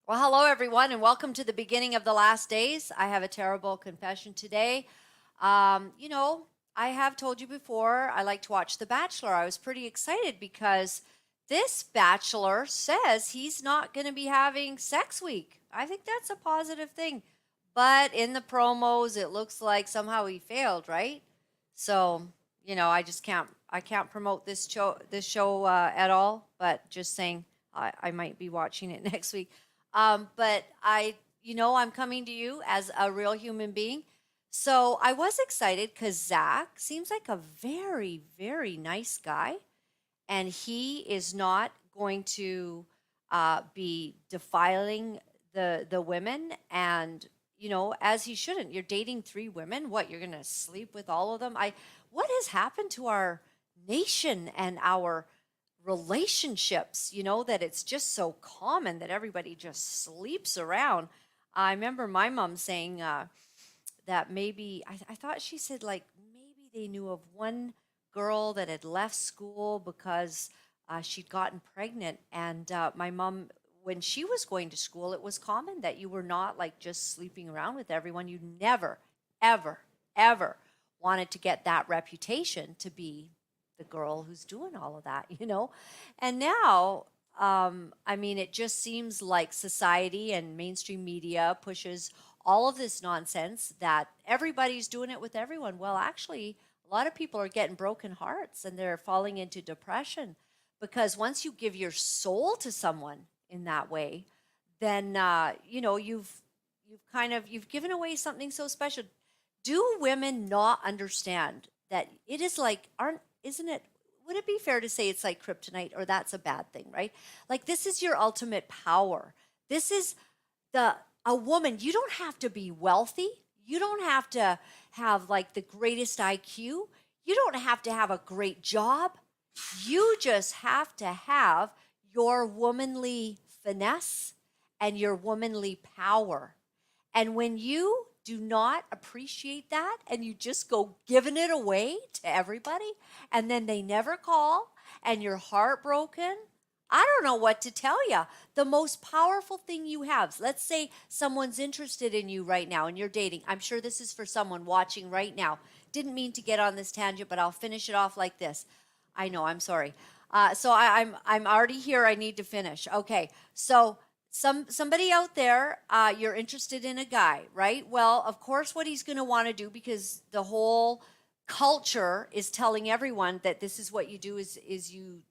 Well, hello, everyone, and welcome to the beginning of the last days. I have a terrible confession today. Um, you know, I have told you before, I like to watch The Bachelor. I was pretty excited because this bachelor says he's not going to be having sex week. I think that's a positive thing. But in the promos, it looks like somehow he failed, right? So, I can't promote this show at all, but just saying I might be watching it next week. But I'm coming to you as a real human being. So I was excited because Zach seems like a very, very nice guy, and he is not going to be defiling the women, and as he shouldn't. You're dating three women. What, you're gonna sleep with all of them? What has happened to our nation and our relationships, that it's just so common that everybody just sleeps around? I remember my mom saying that maybe, I thought she said, like, maybe they knew of one girl that had left school because she'd gotten pregnant. And my mom, when she was going to school, it was common that you were not like just sleeping around with everyone. You never, ever, ever wanted to get that reputation to be the girl who's doing all of that. And now, I mean, it just seems like society and mainstream media pushes all of this nonsense that everybody's doing it with everyone. Well, actually, a lot of people are getting broken hearts and they're falling into depression because once you give your soul to someone in that way, then you've given away something so special. Do women not understand that it is like, aren't isn't it, would it be fair to say it's like kryptonite, or that's a bad thing, right? Like, this is your ultimate power. This is the a woman. You don't have to be wealthy. You don't have to have like the greatest IQ. You don't have to have a great job. You just have to have your womanly finesse and your womanly power. And when you do not appreciate that and you just go giving it away to everybody, and then they never call and you're heartbroken, I don't know what to tell you. The most powerful thing you have, let's say someone's interested in you right now and you're dating. I'm sure this is for someone watching right now. Didn't mean to get on this tangent, but I'll finish it off like this. I know, I'm sorry. I'm already here. I need to finish. Okay, so somebody out there, you're interested in a guy, right? Well, of course, what he's going to want to do, because the whole culture is telling everyone that this is what you do, is you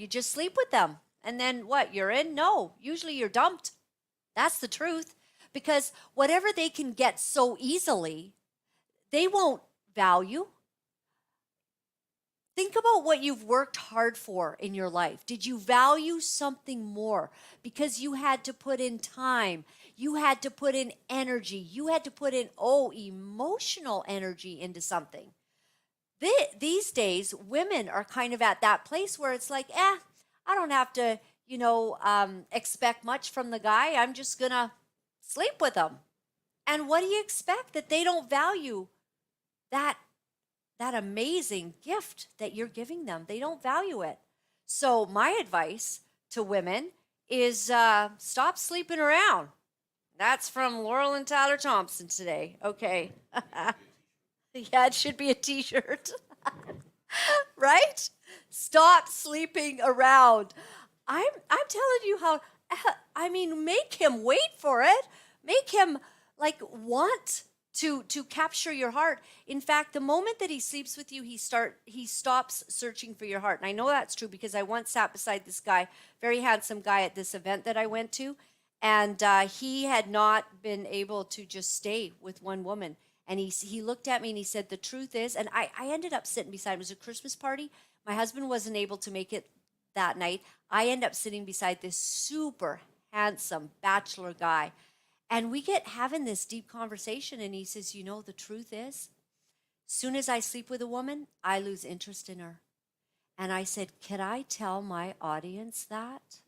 just sleep with them, and then what? You're in? No, usually you're dumped. That's the truth, because whatever they can get so easily, they won't value. Think about what you've worked hard for in your life. Did you value something more? Because you had to put in time, you had to put in energy, you had to put in, emotional energy into something. These days, women are kind of at that place where it's like, I don't have to, expect much from the guy. I'm just going to sleep with him. And what do you expect? That they don't value that amazing gift that you're giving them. They don't value it. So my advice to women is stop sleeping around. That's from Laura-Lynn Tyler Thompson today. Okay. Yeah, it should be a t-shirt. Right? Stop sleeping around. I'm telling you how, I mean, make him wait for it. Make him like want to capture your heart. In fact, the moment that he sleeps with you, he stops searching for your heart. And I know that's true because I once sat beside this guy, very handsome guy, at this event that I went to, and he had not been able to just stay with one woman. And he looked at me and he said, "The truth is," and I ended up sitting beside him. It was a Christmas party. My husband wasn't able to make it that night. I end up sitting beside this super handsome bachelor guy. And we get having this deep conversation, and he says, "The truth is, soon as I sleep with a woman, I lose interest in her." And I said, "Can I tell my audience that?"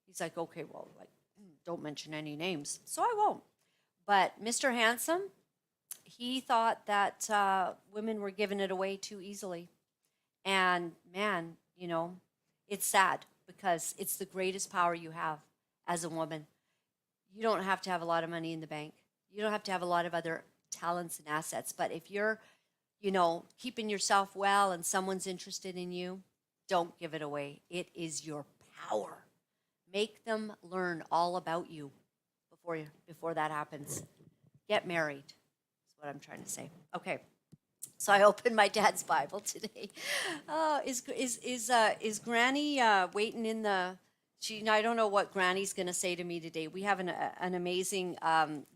He's like, "Okay, well, like, don't mention any names." So I won't. But Mr. Handsome, he thought that women were giving it away too easily. And man, it's sad because it's the greatest power you have as a woman. You don't have to have a lot of money in the bank. You don't have to have a lot of other talents and assets. But if you're, keeping yourself well and someone's interested in you, don't give it away. It is your power. Make them learn all about you before that happens. Get married. That's what I'm trying to say. Okay. So I opened my dad's Bible today. Oh, is Granny waiting in the? I don't know what Granny's going to say to me today. We have an amazing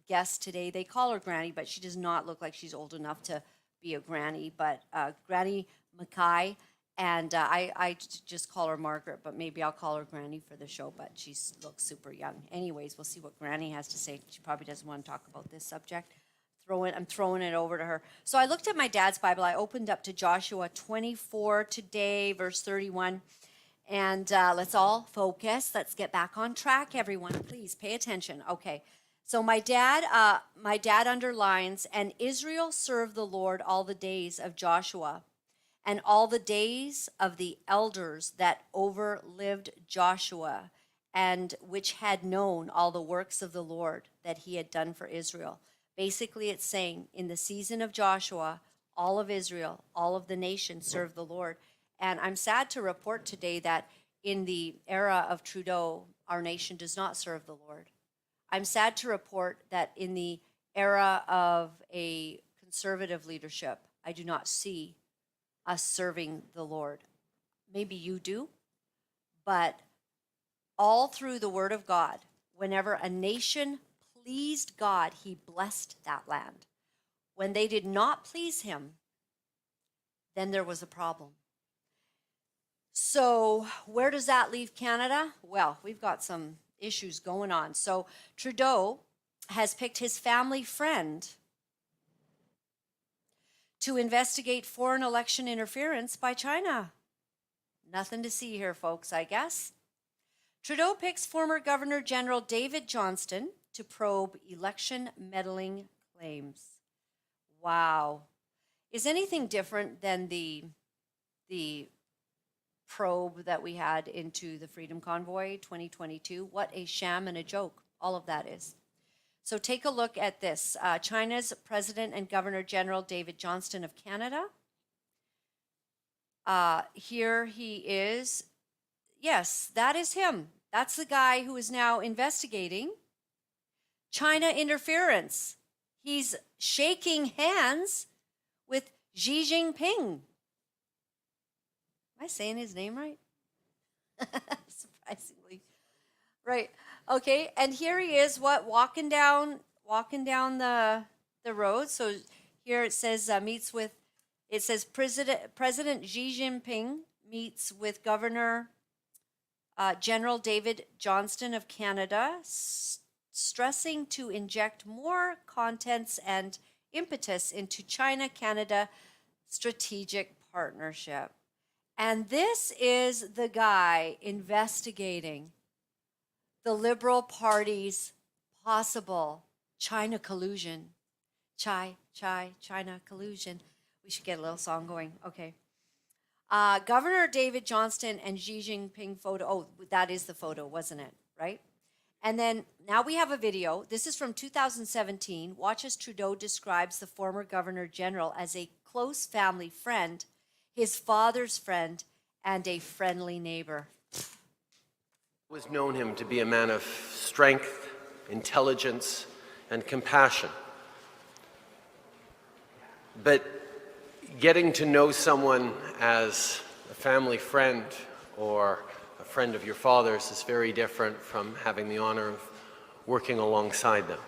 guest today. They call her Granny, but she does not look like she's old enough to be a granny. But Granny Mackay, and I just call her Margaret, but maybe I'll call her Granny for the show. But she looks super young. Anyways, we'll see what Granny has to say. She probably doesn't want to talk about this subject. I'm throwing it over to her. So I looked at my dad's Bible. I opened up to Joshua 24 today, verse 31. And let's all focus. Let's get back on track, everyone. Please pay attention. Okay. So my dad underlines, and Israel served the Lord all the days of Joshua and all the days of the elders that overlived Joshua and which had known all the works of the Lord that he had done for Israel. Basically, it's saying in the season of Joshua, all of Israel, all of the nation served the Lord. And I'm sad to report today that in the era of Trudeau, our nation does not serve the Lord. I'm sad to report that in the era of a conservative leadership, I do not see us serving the Lord. Maybe you do, but all through the Word of God, whenever a nation pleased God, he blessed that land. When they did not please him, then there was a problem. So where does that leave Canada? Well, we've got some issues going on. So Trudeau has picked his family friend to investigate foreign election interference by China. Nothing to see here, folks, I guess. Trudeau picks former Governor General David Johnston to probe election meddling claims. Wow. Is anything different than the probe that we had into the Freedom Convoy 2022? What a sham and a joke all of that is. So take a look at this. China's President and Governor General David Johnston of Canada. Here he is. Yes, that is him. That's the guy who is now investigating China interference. He's shaking hands with Xi Jinping. Am I saying his name right? Surprisingly. Right. Okay. And here he is, walking down the road. So here it says President Xi Jinping meets with Governor General David Johnston of Canada, stressing to inject more contents and impetus into China-Canada strategic partnership. And this is the guy investigating the Liberal Party's possible China collusion. China collusion. We should get a little song going. Okay. Governor David Johnston and Xi Jinping photo. Oh, that is the photo, wasn't it? Right? And then now we have a video. This is from 2017. Watch as Trudeau describes the former Governor General as a close family friend, his father's friend, and a friendly neighbor. I've always known him to be a man of strength, intelligence, and compassion. But getting to know someone as a family friend or a friend of your father's is very different from having the honor of working alongside them.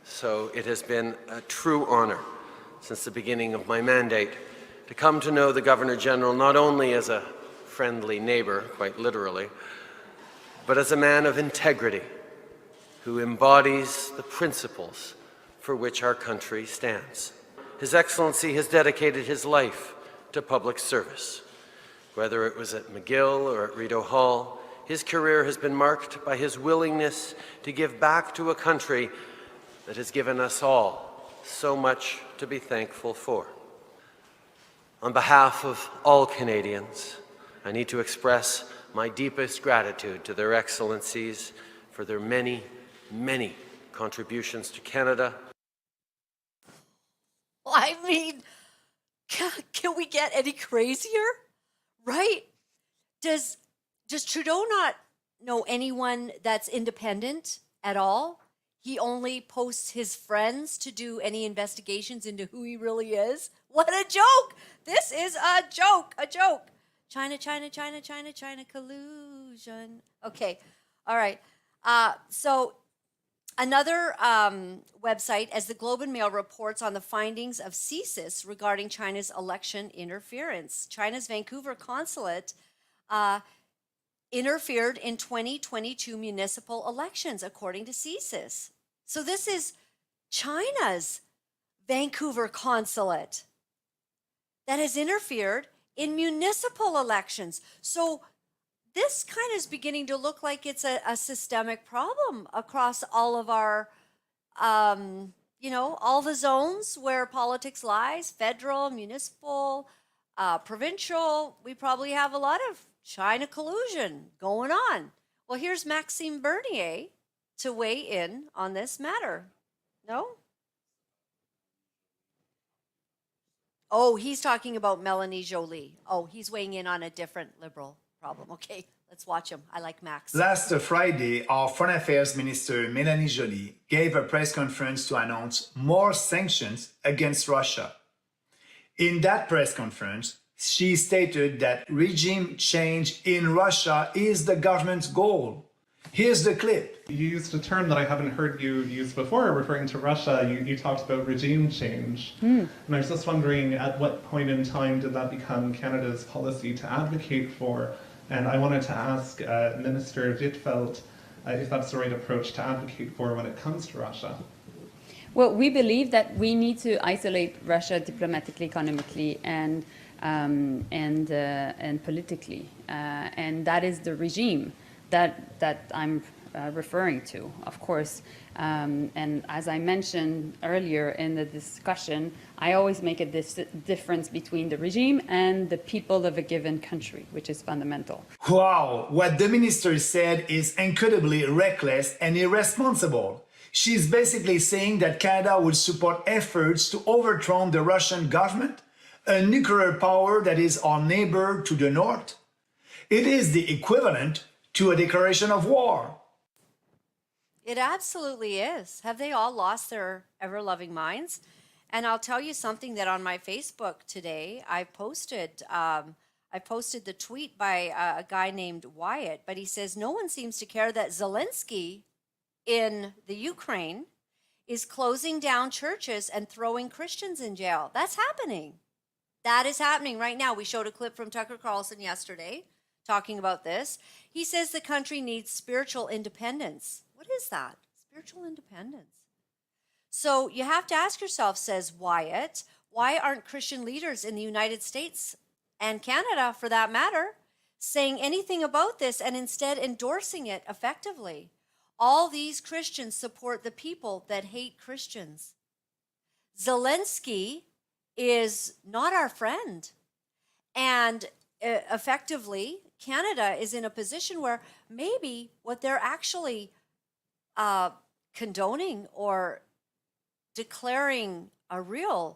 So it has been a true honor since the beginning of my mandate to come to know the Governor General not only as a friendly neighbor, quite literally, but as a man of integrity who embodies the principles for which our country stands. His Excellency has dedicated his life to public service. Whether it was at McGill or at Rideau Hall, his career has been marked by his willingness to give back to a country that has given us all so much to be thankful for. On behalf of all Canadians, I need to express my deepest gratitude to their Excellencies for their many, many contributions to Canada. I mean, can we get any crazier? Right? Does Trudeau not know anyone that's independent at all? He only posts his friends to do any investigations into who he really is. What a joke! This is a joke, a joke. China, China, China, China, China collusion. Okay, all right. So another website, as the Globe and Mail reports on the findings of CSIS regarding China's election interference. China's Vancouver consulate interfered in 2022 municipal elections, according to CSIS. So this is China's Vancouver consulate that has interfered in municipal elections. So this kind of is beginning to look like it's a systemic problem across all of our, all the zones where politics lies, federal, municipal, provincial. We probably have a lot of China collusion going on. Well, here's Maxime Bernier to weigh in on this matter. No? Oh, he's talking about Melanie Joly. Oh, he's weighing in on a different Liberal problem. Okay, let's watch him. I like Max. Last Friday, our Foreign Affairs Minister Melanie Joly gave a press conference to announce more sanctions against Russia. In that press conference, she stated that regime change in Russia is the government's goal. Here's the clip. You used a term that I haven't heard you use before, referring to Russia. You talked about regime change. And I was just wondering, at what point in time did that become Canada's policy to advocate for? And I wanted to ask Minister Wittfeldt if that's the right approach to advocate for when it comes to Russia. Well, we believe that we need to isolate Russia diplomatically, economically, and politically, and that is the regime that I'm referring to, of course. And as I mentioned earlier in the discussion, I always make a difference between the regime and the people of a given country, which is fundamental. Wow, what the minister said is incredibly reckless and irresponsible. She's basically saying that Canada will support efforts to overthrow the Russian government, a nuclear power that is our neighbor to the north. It is the equivalent to a declaration of war. It absolutely is. Have they all lost their ever-loving minds? And I'll tell you something that on my Facebook today, I posted the tweet by a guy named Wyatt, but he says, no one seems to care that Zelensky in the Ukraine is closing down churches and throwing Christians in jail. That's happening. That is happening right now. We showed a clip from Tucker Carlson yesterday talking about this. He says the country needs spiritual independence. What is that? Spiritual independence. So you have to ask yourself, says Wyatt, why aren't Christian leaders in the United States and Canada, for that matter, saying anything about this and instead endorsing it effectively? All these Christians support the people that hate Christians. Zelensky is not our friend. And effectively, Canada is in a position where maybe what they're actually condoning or declaring a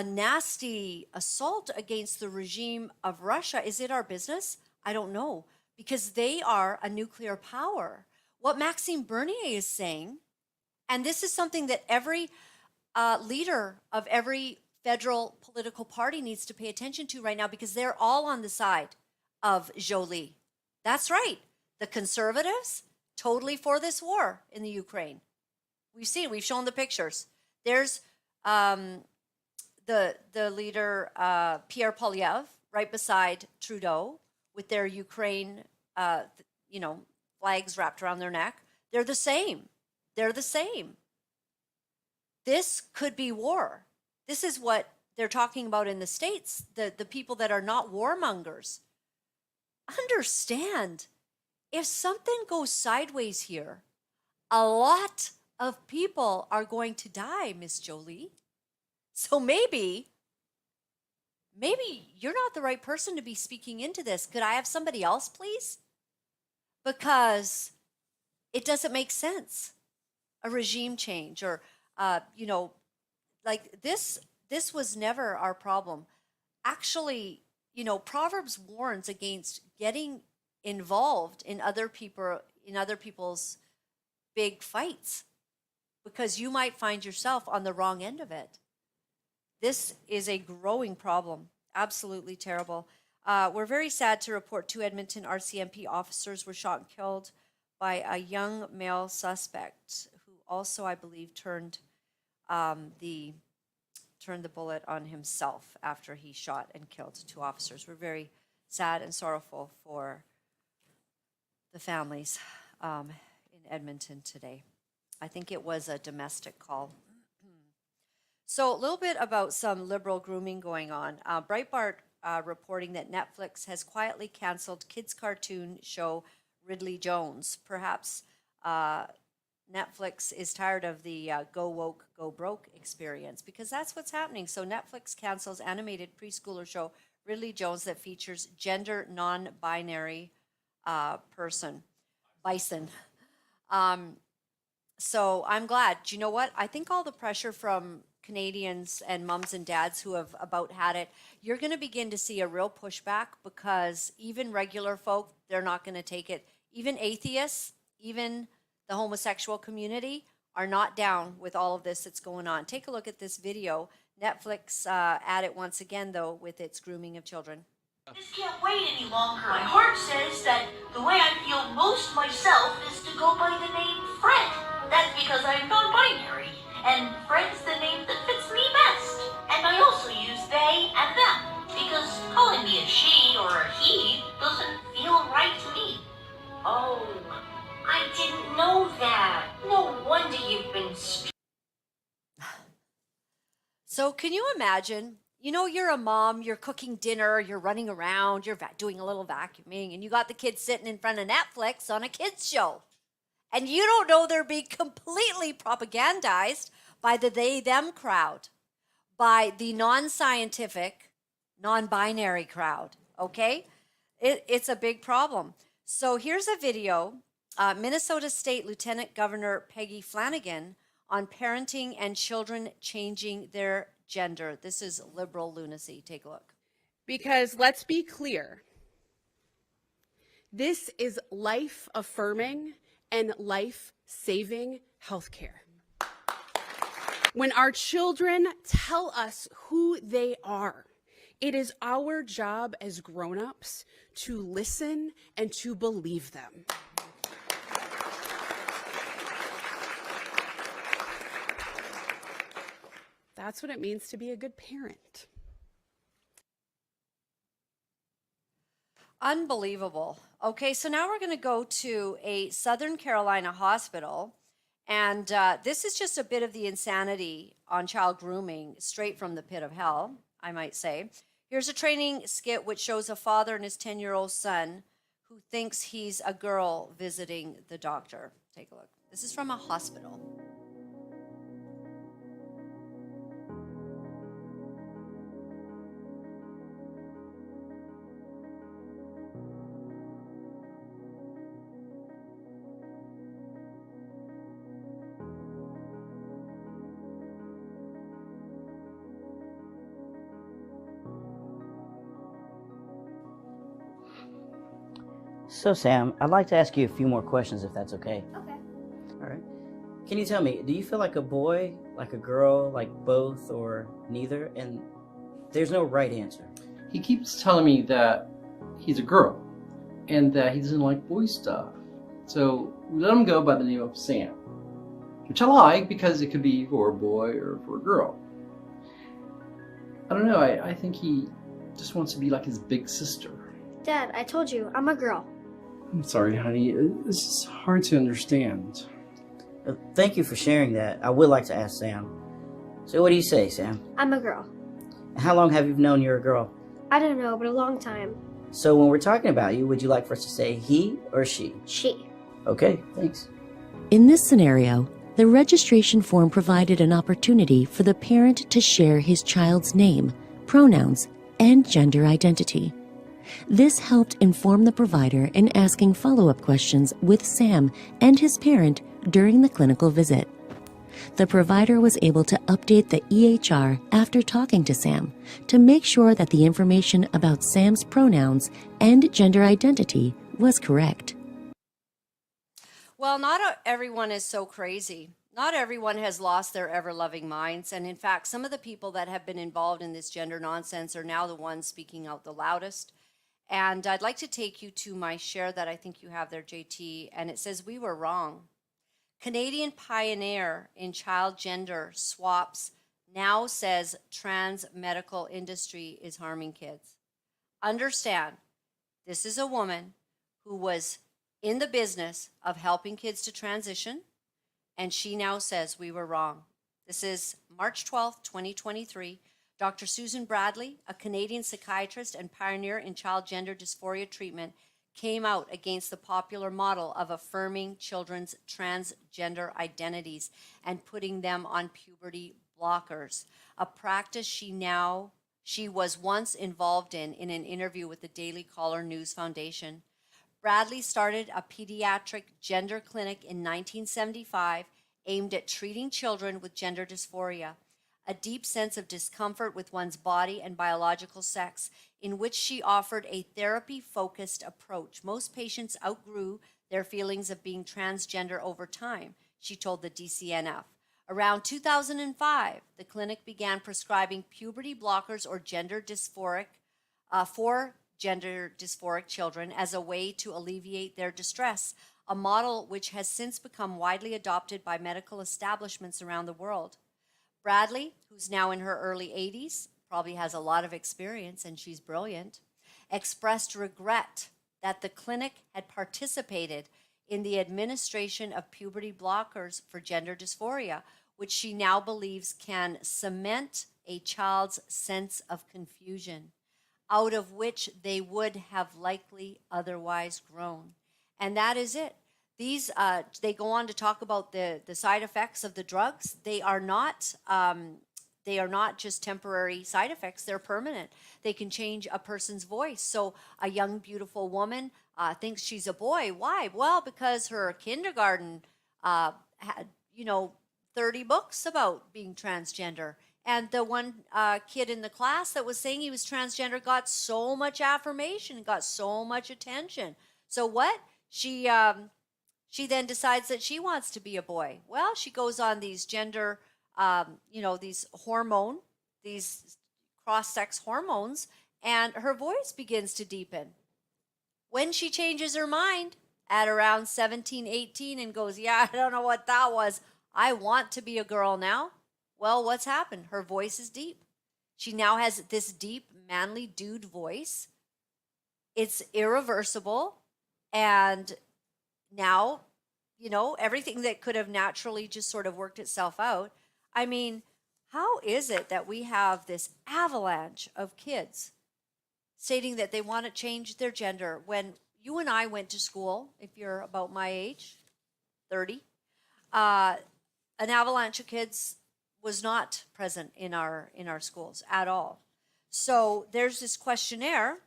nasty assault against the regime of Russia, is it our business? I don't know, because they are a nuclear power. What Maxime Bernier is saying, and this is something that every leader of every federal political party needs to pay attention to right now, because they're all on the side of Joly. That's right. The Conservatives, totally for this war in the Ukraine. We've shown the pictures. There's the leader, Pierre Poilievre, right beside Trudeau, with their Ukraine, flags wrapped around their neck. They're the same. This could be war. This is what they're talking about in the States, the people that are not warmongers. Understand, if something goes sideways here, a lot of people are going to die, Miss Joly. So maybe you're not the right person to be speaking into this. Could I have somebody else, please? Because It doesn't make sense. A regime change or, like this was never our problem. Actually, Proverbs warns against getting involved in other people's big fights because you might find yourself on the wrong end of it. This is a growing problem. Absolutely terrible. We're very sad to report 2 Edmonton RCMP officers were shot and killed by a young male suspect who also, I believe, turned the bullet on himself after he shot and killed 2 officers. We're very sad and sorrowful for the families in Edmonton today. I think it was a domestic call. So a little bit about some liberal grooming going on. Breitbart reporting that Netflix has quietly canceled kids' cartoon show Ridley Jones. Perhaps Netflix is tired of the go woke, go broke experience because that's what's happening. So Netflix cancels animated preschooler show Ridley Jones that features gender non-binary bison. So I'm glad. Do you know what? I think all the pressure from Canadians and mums and dads who have about had it, you're going to begin to see a real pushback because even regular folk, they're not going to take it. Even atheists, even the homosexual community are not down with all of this that's going on. Take a look at this video. Netflix at it once again, though, with its grooming of children. I just can't wait any longer. My heart says that the way I feel most myself is to go by the name Fred. That's because I'm non-binary, and Fred's the name that fits me best. And I also use they and them, because calling me a she or a he doesn't feel right to me. Oh, I didn't know that. No wonder you've been So can you imagine, you're a mom, you're cooking dinner, you're running around, you're doing a little vacuuming, and you got the kids sitting in front of Netflix on a kids show. And you don't know they're being completely propagandized by the they-them crowd, by the non-scientific, non-binary crowd, okay? It's a big problem. So here's a video, Minnesota State Lieutenant Governor Peggy Flanagan on parenting and children changing their gender. This is liberal lunacy. Take a look. Because let's be clear, this is life-affirming and life-saving healthcare. When our children tell us who they are, it is our job as grown-ups to listen and to believe them. That's what it means to be a good parent. Unbelievable. Okay, so now we're going to go to a Southern Carolina hospital. And this is just a bit of the insanity on child grooming straight from the pit of hell, I might say. Here's a training skit which shows a father and his 10-year-old son who thinks he's a girl visiting the doctor. Take a look. This is from a hospital. So Sam, I'd like to ask you a few more questions if that's okay. Okay. All right. Can you tell me, do you feel like a boy, like a girl, like both, or neither? And there's no right answer. He keeps telling me that he's a girl and that he doesn't like boy stuff. So we let him go by the name of Sam, which I like because it could be for a boy or for a girl. I don't know, I think he just wants to be like his big sister. Dad, I told you, I'm a girl. I'm sorry, honey. It's just hard to understand. Thank you for sharing that. I would like to ask Sam. So what do you say, Sam? I'm a girl. How long have you known you're a girl? I don't know, but a long time. So when we're talking about you, would you like for us to say he or she? She. Okay, thanks. In this scenario, the registration form provided an opportunity for the parent to share his child's name, pronouns, and gender identity. This helped inform the provider in asking follow-up questions with Sam and his parent during the clinical visit. The provider was able to update the EHR after talking to Sam to make sure that the information about Sam's pronouns and gender identity was correct. Well, not everyone is so crazy. Not everyone has lost their ever-loving minds. And in fact, some of the people that have been involved in this gender nonsense are now the ones speaking out the loudest. And I'd like to take you to my share that I think you have there, JT. And it says, "We were wrong. Canadian pioneer in child gender swaps now says trans medical industry is harming kids." Understand, this is a woman who was in the business of helping kids to transition, and she now says we were wrong. This is March 12th, 2023. Dr. Susan Bradley, a Canadian psychiatrist and pioneer in child gender dysphoria treatment, came out against the popular model of affirming children's transgender identities and putting them on puberty blockers, a practice she was once involved in an interview with the Daily Caller News Foundation. Bradley started a pediatric gender clinic in 1975 aimed at treating children with gender dysphoria, a deep sense of discomfort with one's body and biological sex, in which she offered a therapy-focused approach. Most patients outgrew their feelings of being transgender over time, she told the DCNF. Around 2005, the clinic began prescribing puberty blockers or gender dysphoric for gender dysphoric children as a way to alleviate their distress, a model which has since become widely adopted by medical establishments around the world. Bradley, who's now in her early 80s, probably has a lot of experience and she's brilliant, expressed regret that the clinic had participated in the administration of puberty blockers for gender dysphoria, which she now believes can cement a child's sense of confusion, out of which they would have likely otherwise grown. And that is it. These, they go on to talk about the side effects of the drugs. They are not just temporary side effects, they're permanent. They can change a person's voice. So a young, beautiful woman thinks she's a boy. Why? Well, because her kindergarten had, 30 books about being transgender. And the one kid in the class that was saying he was transgender got so much affirmation, got so much attention. So what? She then decides that she wants to be a boy. Well, she goes on these gender, these cross-sex hormones, and her voice begins to deepen. When she changes her mind at around 17, 18 and goes, yeah, I don't know what that was. I want to be a girl now. Well, what's happened? Her voice is deep. She now has this deep, manly dude voice. It's irreversible. And now, everything that could have naturally just sort of worked itself out. I mean, how is it that we have this avalanche of kids stating that they want to change their gender when you and I went to school, if you're about my age, 30, an avalanche of kids was not present in our schools at all. So there's this questionnaire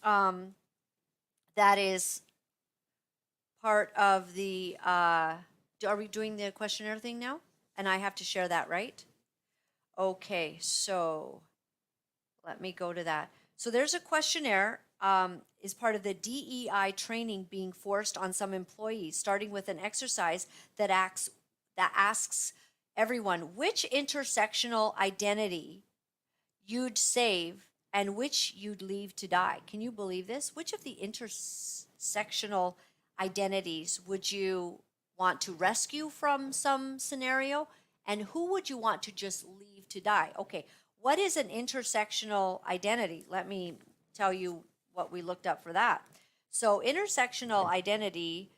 that is part of the, are we doing the questionnaire thing now? And I have to share that, right? Okay, so let me go to that. So there's a questionnaire is part of the DEI training being forced on some employees, starting with an exercise that asks everyone which intersectional identity you'd save and which you'd leave to die. Can you believe this? Which of the intersectional identities would you want to rescue from some scenario, and who would you want to just leave to die? Okay, what is an intersectional identity? Let me tell you what we looked up for that. So intersectional identity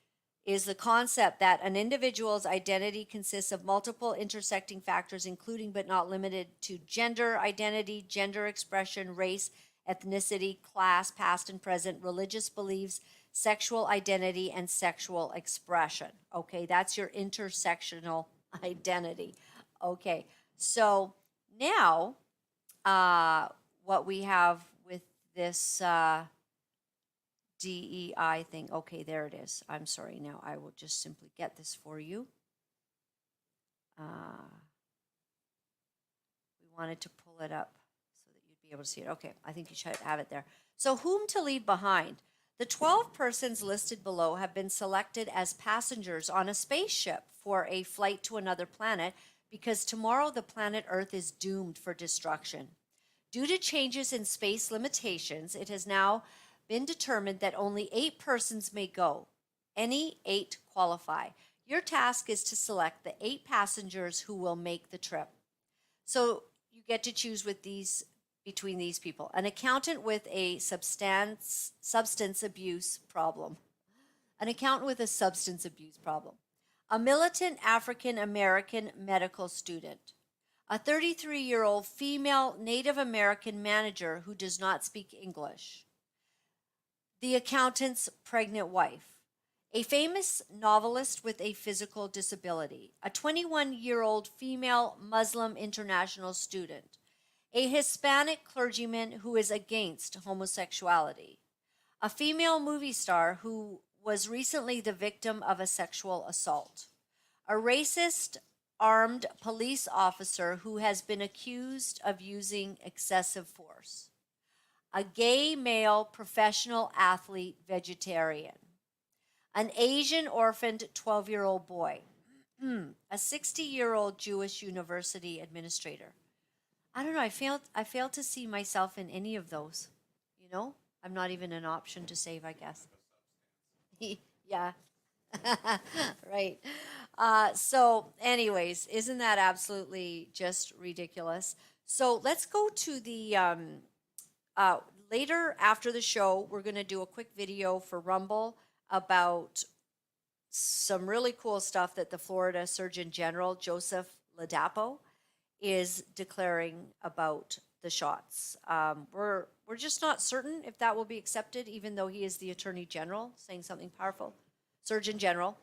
is the concept that an individual's identity consists of multiple intersecting factors, including but not limited to gender identity, gender expression, race, ethnicity, class, past and present, religious beliefs, sexual identity, and sexual expression. Okay, that's your intersectional identity. Okay, so now what we have with this DEI thing. Okay, there it is. I'm sorry. Now I will just simply get this for you. We wanted to pull it up so that you'd be able to see it. Okay, I think you should have it there. So, whom to leave behind? The 12 persons listed below have been selected as passengers on a spaceship for a flight to another planet because tomorrow the planet Earth is doomed for destruction. Due to changes in space limitations, it has now been determined that only 8 persons may go. Any 8 qualify. Your task is to select the 8 passengers who will make the trip. So you get to choose between these people. An accountant with a substance abuse problem. An accountant with a substance abuse problem. A militant African American medical student. A 33-year-old female Native American manager who does not speak English. The accountant's pregnant wife. A famous novelist with a physical disability. A 21-year-old female Muslim international student. A Hispanic clergyman who is against homosexuality. A female movie star who was recently the victim of a sexual assault. A racist armed police officer who has been accused of using excessive force. A gay male professional athlete vegetarian. An Asian orphaned 12-year-old boy. A 60-year-old Jewish university administrator. I don't know, I failed to see myself in any of those. You know? I'm not even an option to save, I guess. Yeah. Right. So anyways, isn't that absolutely just ridiculous? So let's go to the, later after the show, we're going to do a quick video for Rumble about some really cool stuff that the Florida Surgeon General, Joseph Ladapo, is declaring about the shots. We're just not certain if that will be accepted, even though he is the Attorney General saying something powerful, Surgeon General.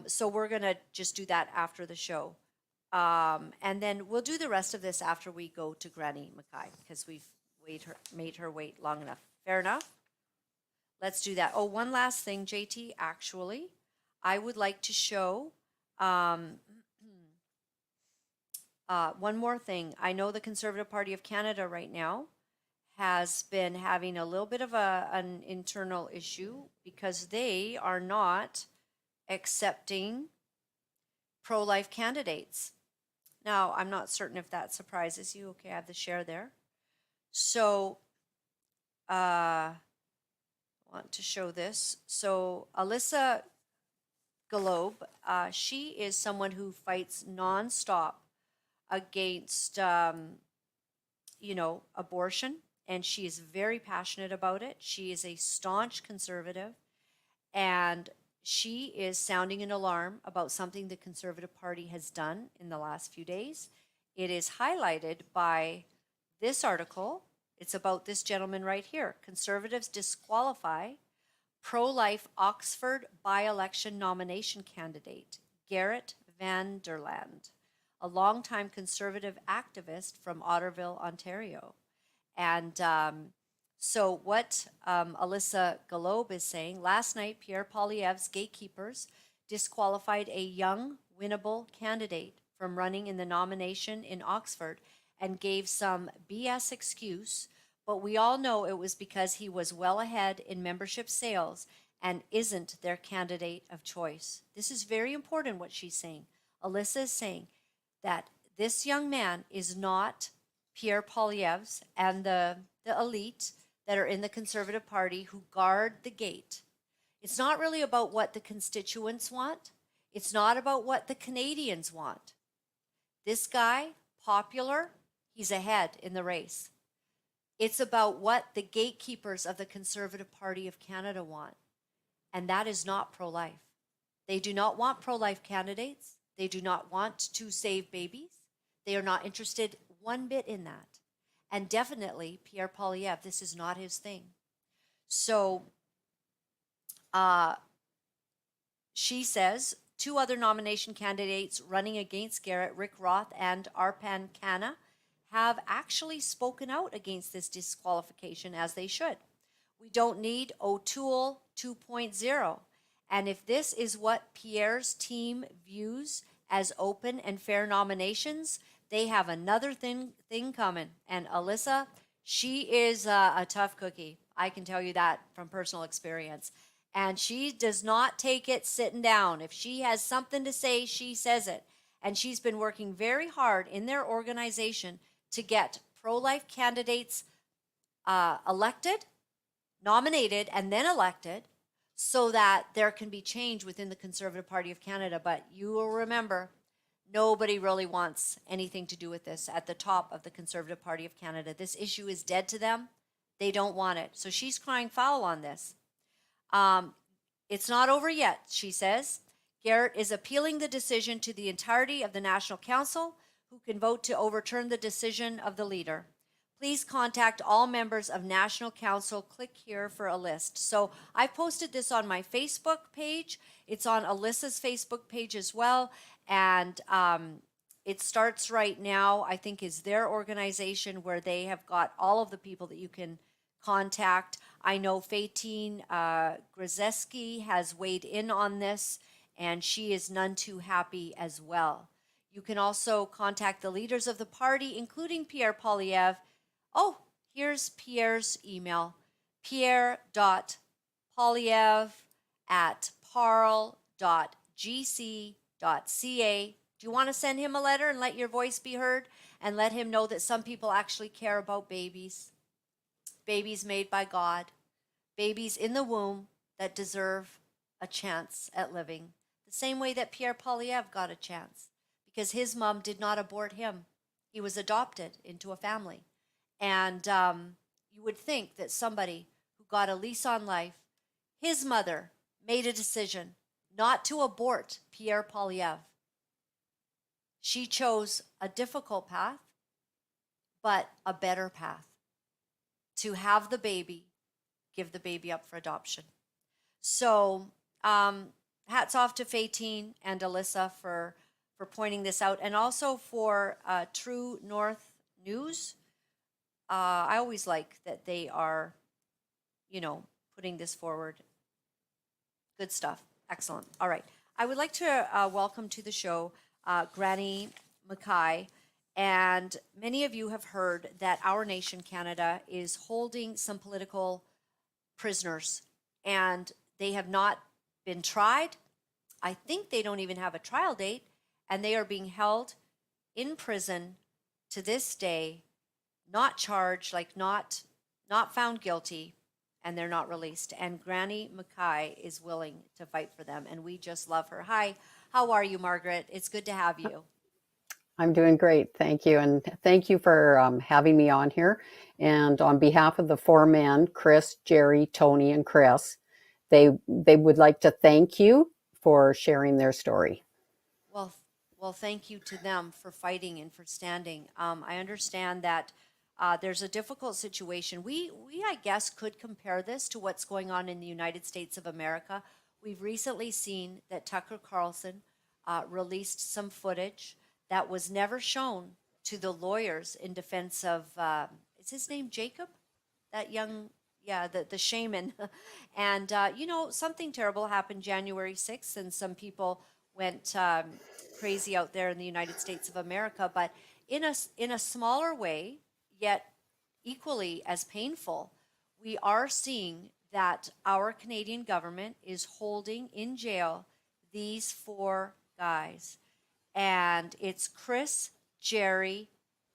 So we're going to just do that after the show. And then we'll do the rest of this after we go to Granny Mackay, because we've made her wait long enough. Fair enough? Let's do that. Oh, one last thing, JT, actually. I would like to show one more thing. I know the Conservative Party of Canada right now has been having a little bit of an internal issue because they are not accepting pro-life candidates. Now, I'm not certain if that surprises you. Okay, I have the share there. So, I want to show this. So, Alyssa Galobe, she is someone who fights nonstop against, abortion, and she is very passionate about it. She is a staunch conservative, and she is sounding an alarm about something the Conservative Party has done in the last few days. It is highlighted by this article. It's about this gentleman right here. Conservatives disqualify pro-life Oxford by-election nomination candidate, Garrett van der Land, a longtime conservative activist from Otterville, Ontario. And so what Alyssa Galobe is saying, last night Pierre Poilievre's gatekeepers disqualified a young, winnable candidate from running in the nomination in Oxford and gave some BS excuse, but we all know it was because he was well ahead in membership sales and isn't their candidate of choice. This is very important what she's saying. Alyssa is saying that this young man is not Pierre Poilievre's and the elite that are in the Conservative Party who guard the gate. It's not really about what the constituents want. It's not about what the Canadians want. This guy, popular, he's ahead in the race. It's about what the gatekeepers of the Conservative Party of Canada want. And that is not pro-life. They do not want pro-life candidates. They do not want to save babies. They are not interested one bit in that. And definitely, Pierre Poilievre, this is not his thing. So, she says, 2 other nomination candidates running against Garrett, Rick Roth and Arpan Khanna, have actually spoken out against this disqualification, as they should. We don't need O'Toole 2.0. And if this is what Pierre's team views as open and fair nominations, they have another thing coming. And Alyssa, she is a tough cookie. I can tell you that from personal experience. And she does not take it sitting down. If she has something to say, she says it. And she's been working very hard in their organization to get pro-life candidates elected, nominated, and then elected, so that there can be change within the Conservative Party of Canada. But you will remember, nobody really wants anything to do with this at the top of the Conservative Party of Canada. This issue is dead to them. They don't want it. So she's crying foul on this. It's not over yet, she says. Garrett is appealing the decision to the entirety of the National Council, who can vote to overturn the decision of the leader. Please contact all members of National Council. Click here for a list. So I posted this on my Facebook page. It's on Alyssa's Facebook page as well. And it starts right now, I think, is their organization, where they have got all of the people that you can contact. I know Fatine Grzeski has weighed in on this, and she is none too happy as well. You can also contact the leaders of the party, including Pierre Poilievre. Oh, here's Pierre's email, pierre.poilievre@parle.gc.ca. Do you want to send him a letter and let your voice be heard and let him know that some people actually care about babies? Babies made by God, babies in the womb that deserve a chance at living, the same way that Pierre Poilievre got a chance, because his mom did not abort him. He was adopted into a family. And you would think that somebody who got a lease on life, his mother made a decision not to abort Pierre Poilievre. She chose a difficult path, but a better path, to have the baby, give the baby up for adoption. So hats off to Fatine and Alyssa for pointing this out, and also for True North News. I always like that they are, putting this forward. Good stuff. Excellent. All right. I would like to welcome to the show Granny Mackay. And many of you have heard that our nation, Canada, is holding some political prisoners, and they have not been tried. I think they don't even have a trial date, and they are being held in prison to this day, not charged, not found guilty, and they're not released. And Granny Mackay is willing to fight for them, and we just love her. Hi, how are you, Margaret? It's good to have you. I'm doing great, thank you. And thank you for having me on here. And on behalf of the four men, Chris, Jerry, Tony, and Chris, they would like to thank you for sharing their story. Well, thank you to them for fighting and for standing. I understand that there's a difficult situation. We, I guess, could compare this to what's going on in the United States of America. We've recently seen that Tucker Carlson released some footage that was never shown to the lawyers in defense of, is his name Jacob? That young, the shaman. And, something terrible happened January 6th, and some people went crazy out there in the United States of America. But in a smaller way, yet equally as painful, we are seeing that our Canadian government is holding in jail these four guys. And it's Chris, Jerry,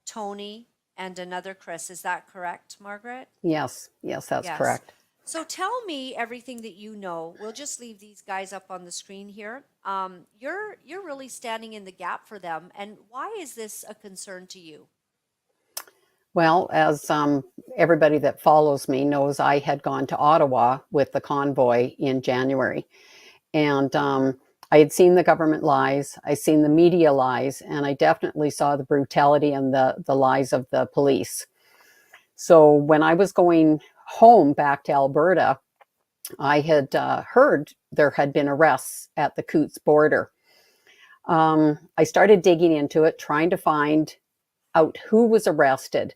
Tony, and another Chris. Is that correct, Margaret? Yes, that's correct. So tell me everything that you know. We'll just leave these guys up on the screen here. You're really standing in the gap for them. And why is this a concern to you? Well, as everybody that follows me knows, I had gone to Ottawa with the convoy in January. And I had seen the government lies, I seen the media lies, and I definitely saw the brutality and the lies of the police. So when I was going home back to Alberta, I had heard there had been arrests at the Coutts border. I started digging into it, trying to find out who was arrested.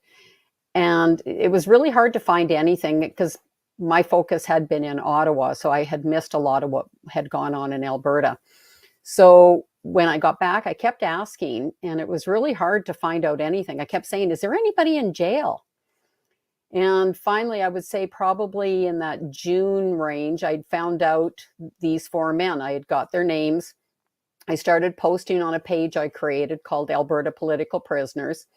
And it was really hard to find anything because my focus had been in Ottawa, so I had missed a lot of what had gone on in Alberta. So when I got back, I kept asking, and it was really hard to find out anything. I kept saying, is there anybody in jail? And finally, I would say probably in that June range, I'd found out these 4 men. I had got their names. I started posting on a page I created called Alberta Political Prisoners.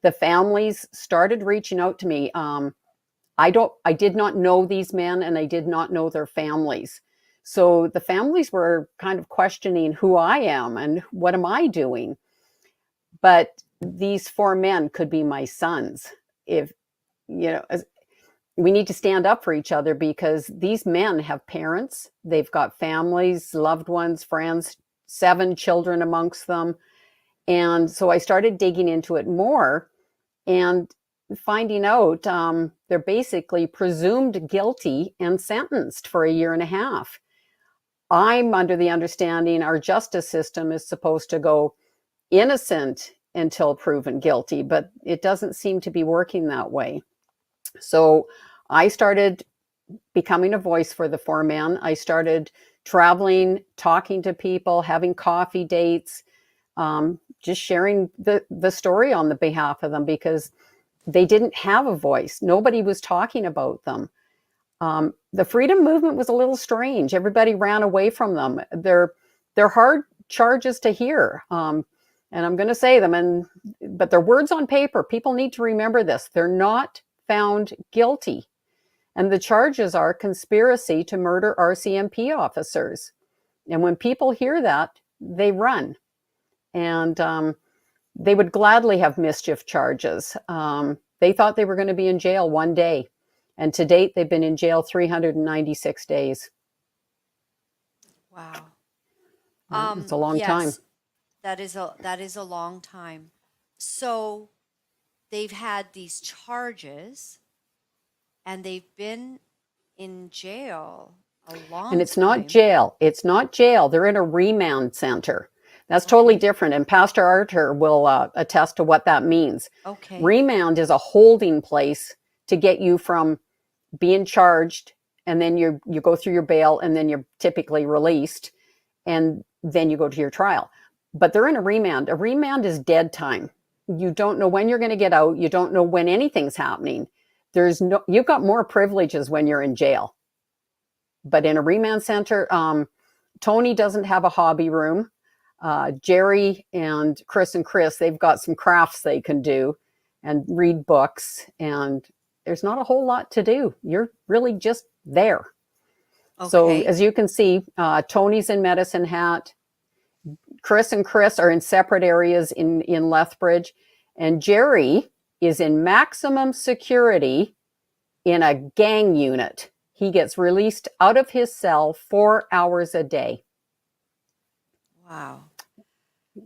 The families started reaching out to me. I did not know these men, and I did not know their families. So the families were kind of questioning who I am and what am I doing. But these 4 men could be my sons. If, we need to stand up for each other, because these men have parents, they've got families, loved ones, friends, 7 children amongst them. And so I started digging into it more and finding out they're basically presumed guilty and sentenced for 1.5 years. I'm under the understanding our justice system is supposed to go innocent until proven guilty, but it doesn't seem to be working that way. So I started becoming a voice for the 4 men. I started traveling, talking to people, having coffee dates, just sharing the story on the behalf of them, because they didn't have a voice. Nobody was talking about them. The freedom movement was a little strange. Everybody ran away from them. They're hard charges to hear. And I'm going to say them, but they're words on paper. People need to remember this. They're not found guilty. And the charges are conspiracy to murder RCMP officers. And when people hear that, they run. And they would gladly have mischief charges. They thought they were going to be in jail 1 day. And to date, they've been in jail 396 days. Wow. It's a long time. That is a long time. So they've had these charges, and they've been in jail a long time. And it's not jail. It's not jail. They're in a remand center. That's totally different. And Pastor Arthur will attest to what that means. Okay. Remand is a holding place to get you from being charged, and then you go through your bail, and then you're typically released, and then you go to your trial. But they're in a remand. A remand is dead time. You don't know when you're going to get out. You don't know when anything's happening. You've got more privileges when you're in jail. But in a remand center, Tony doesn't have a hobby room. Jerry and Chris, they've got some crafts they can do and read books, and there's not a whole lot to do. You're really just there. Okay. So as you can see, Tony's in Medicine Hat. Chris are in separate areas in Lethbridge, and Jerry is in maximum security in a gang unit. He gets released out of his cell 4 hours a day. Wow.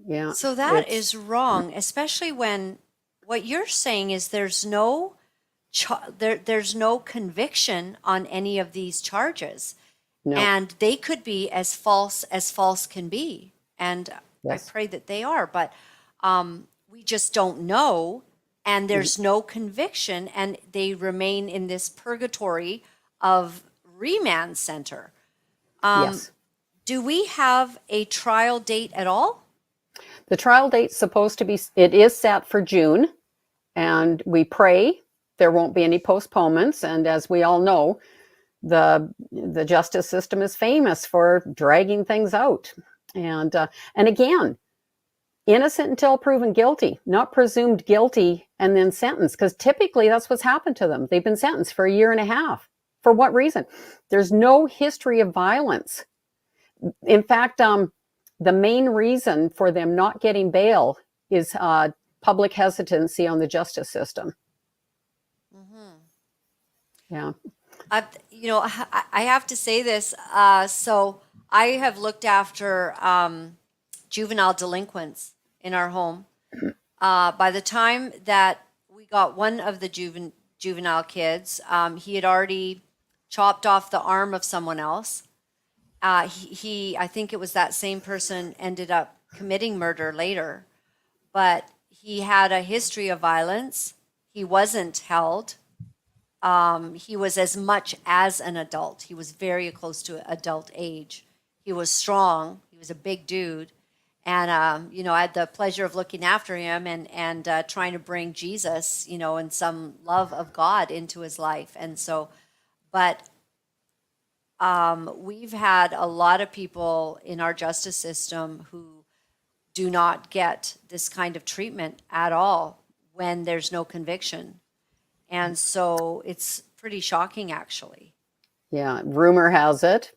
Yeah. So that is wrong, especially when what you're saying is there's no conviction on any of these charges. No. And they could be as false can be. And Yes. I pray that they are, but we just don't know. And there's no conviction, and they remain in this purgatory of remand center. Yes. Do we have a trial date at all? The trial date's supposed to be, it is set for June, and we pray there won't be any postponements. And as we all know, the justice system is famous for dragging things out. And again, innocent until proven guilty, not presumed guilty and then sentenced, because typically that's what's happened to them. They've been sentenced for 1.5 years. For what reason? There's no history of violence. In fact, the main reason for them not getting bail is public hesitancy on the justice system. Mm-hmm. Yeah. I have to say this. So I have looked after juvenile delinquents in our home. By the time that we got one of the juvenile kids, he had already chopped off the arm of someone else. I think it was that same person ended up committing murder later, but he had a history of violence. He wasn't held. he was as much as an adult. He was very close to adult age. He was strong. He was a big dude. And, I had the pleasure of looking after him and trying to bring Jesus, and some love of God into his life. And so, but we've had a lot of people in our justice system who do not get this kind of treatment at all when there's no conviction. And so it's pretty shocking, actually. Yeah, rumor has it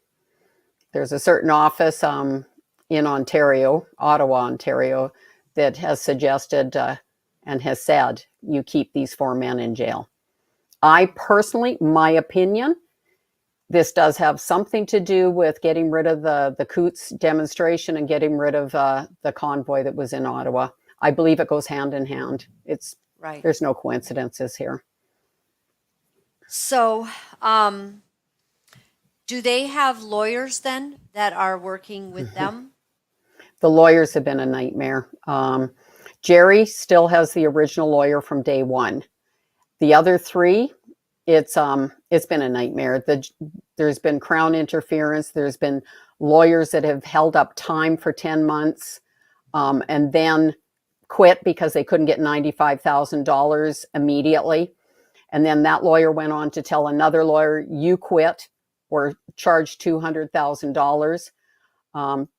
there's a certain office in Ontario, Ottawa, Ontario, that has suggested and has said you keep these 4 men in jail. I personally, my opinion, this does have something to do with getting rid of the Coutts demonstration and getting rid of the convoy that was in Ottawa. I believe it goes hand in hand. Right. There's no coincidences here. So, do they have lawyers then that are working with them? The lawyers have been a nightmare. Jerry still has the original lawyer from day one. The other 3, it's been a nightmare. There's been Crown interference. There's been lawyers that have held up time for 10 months and then quit because they couldn't get $95,000 immediately. And then that lawyer went on to tell another lawyer, you quit or charge $200,000.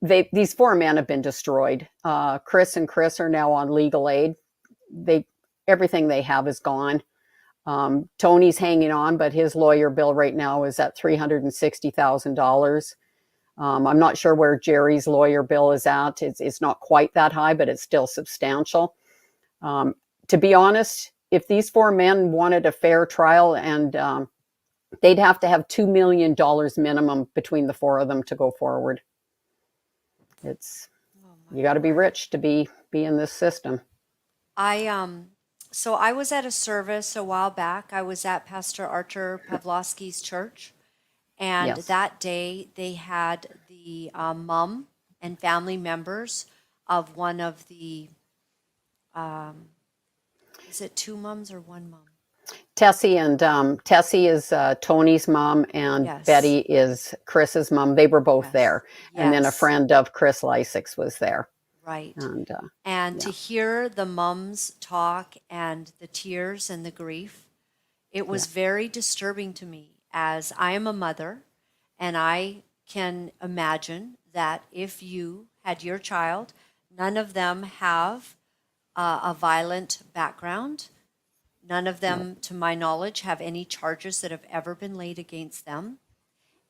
These 4 men have been destroyed. Chris and Chris are now on legal aid. Everything they have is gone. Tony's hanging on, but his lawyer bill right now is at $360,000. I'm not sure where Jerry's lawyer bill is at. It's not quite that high, but it's still substantial. To be honest, if these 4 men wanted a fair trial, and they'd have to have $2 million minimum between the 4 of them to go forward. You got to be rich to be in this system. So I was at a service a while back. I was at Pastor Artur Pawlowski's church, and Yes. that day they had the mom and family members of one of the. Is it 2 moms or 1 mom? Tessie is Tony's mom, and Yes. Betty is Chris's mom. They were both Yes. there, and then a Yes. friend of Chris Lysak's was there. Right. And To hear the mums talk and the tears and the grief, it was very disturbing to me, as I am a mother, and I can imagine that if you had your child, none of them have a violent background. None of them, to my knowledge, have any charges that have ever been laid against them.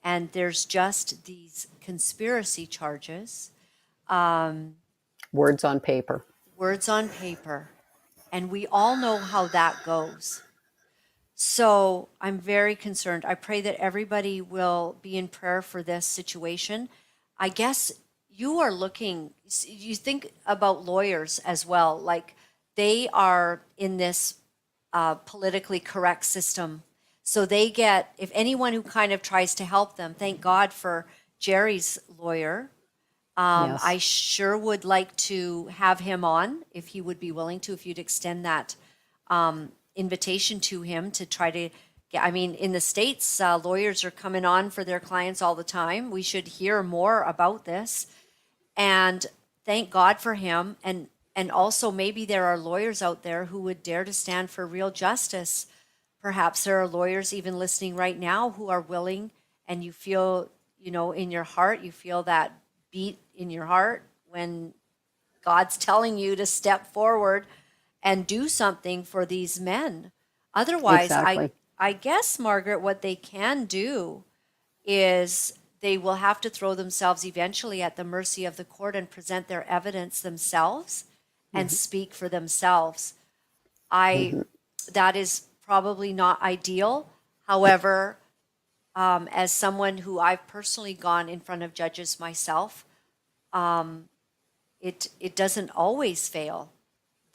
And there's just these conspiracy charges. Words on paper. Words on paper. And we all know how that goes. So I'm very concerned. I pray that everybody will be in prayer for this situation. I guess you are looking, you think about lawyers as well, like they are in this politically correct system. So they get, if anyone who kind of tries to help them, thank God for Jerry's lawyer. Yes. I sure would like to have him on if he would be willing to, if you'd extend that invitation to him to try to get, I mean, in the States, lawyers are coming on for their clients all the time. We should hear more about this. And thank God for him. And also maybe there are lawyers out there who would dare to stand for real justice. Perhaps there are lawyers even listening right now who are willing, and you feel, in your heart, you feel that beat in your heart when God's telling you to step forward and do something for these men. Otherwise, Exactly. I guess, Margaret, what they can do is they will have to throw themselves eventually at the mercy of the court and present their evidence themselves and speak for themselves. That is probably not ideal. However, as someone who I've personally gone in front of judges myself, it doesn't always fail.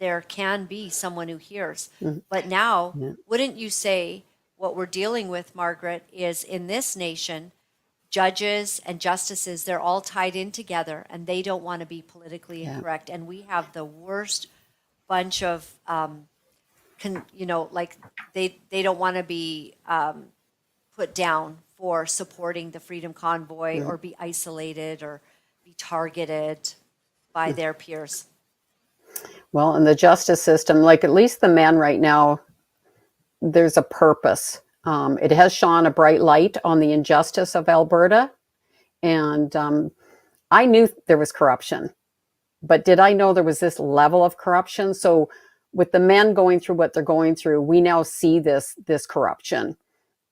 There can be someone who hears. But now, wouldn't you say what we're dealing with, Margaret, is in this nation, judges and justices, they're all tied in together and they don't want to be politically incorrect. And we have the worst bunch of like they don't want to be put down for supporting the Freedom Convoy or be isolated or be targeted by their peers. Well, in the justice system, like at least the men right now, there's a purpose. It has shone a bright light on the injustice of Alberta. And I knew there was corruption, but did I know there was this level of corruption? So with the men going through what they're going through, we now see this corruption,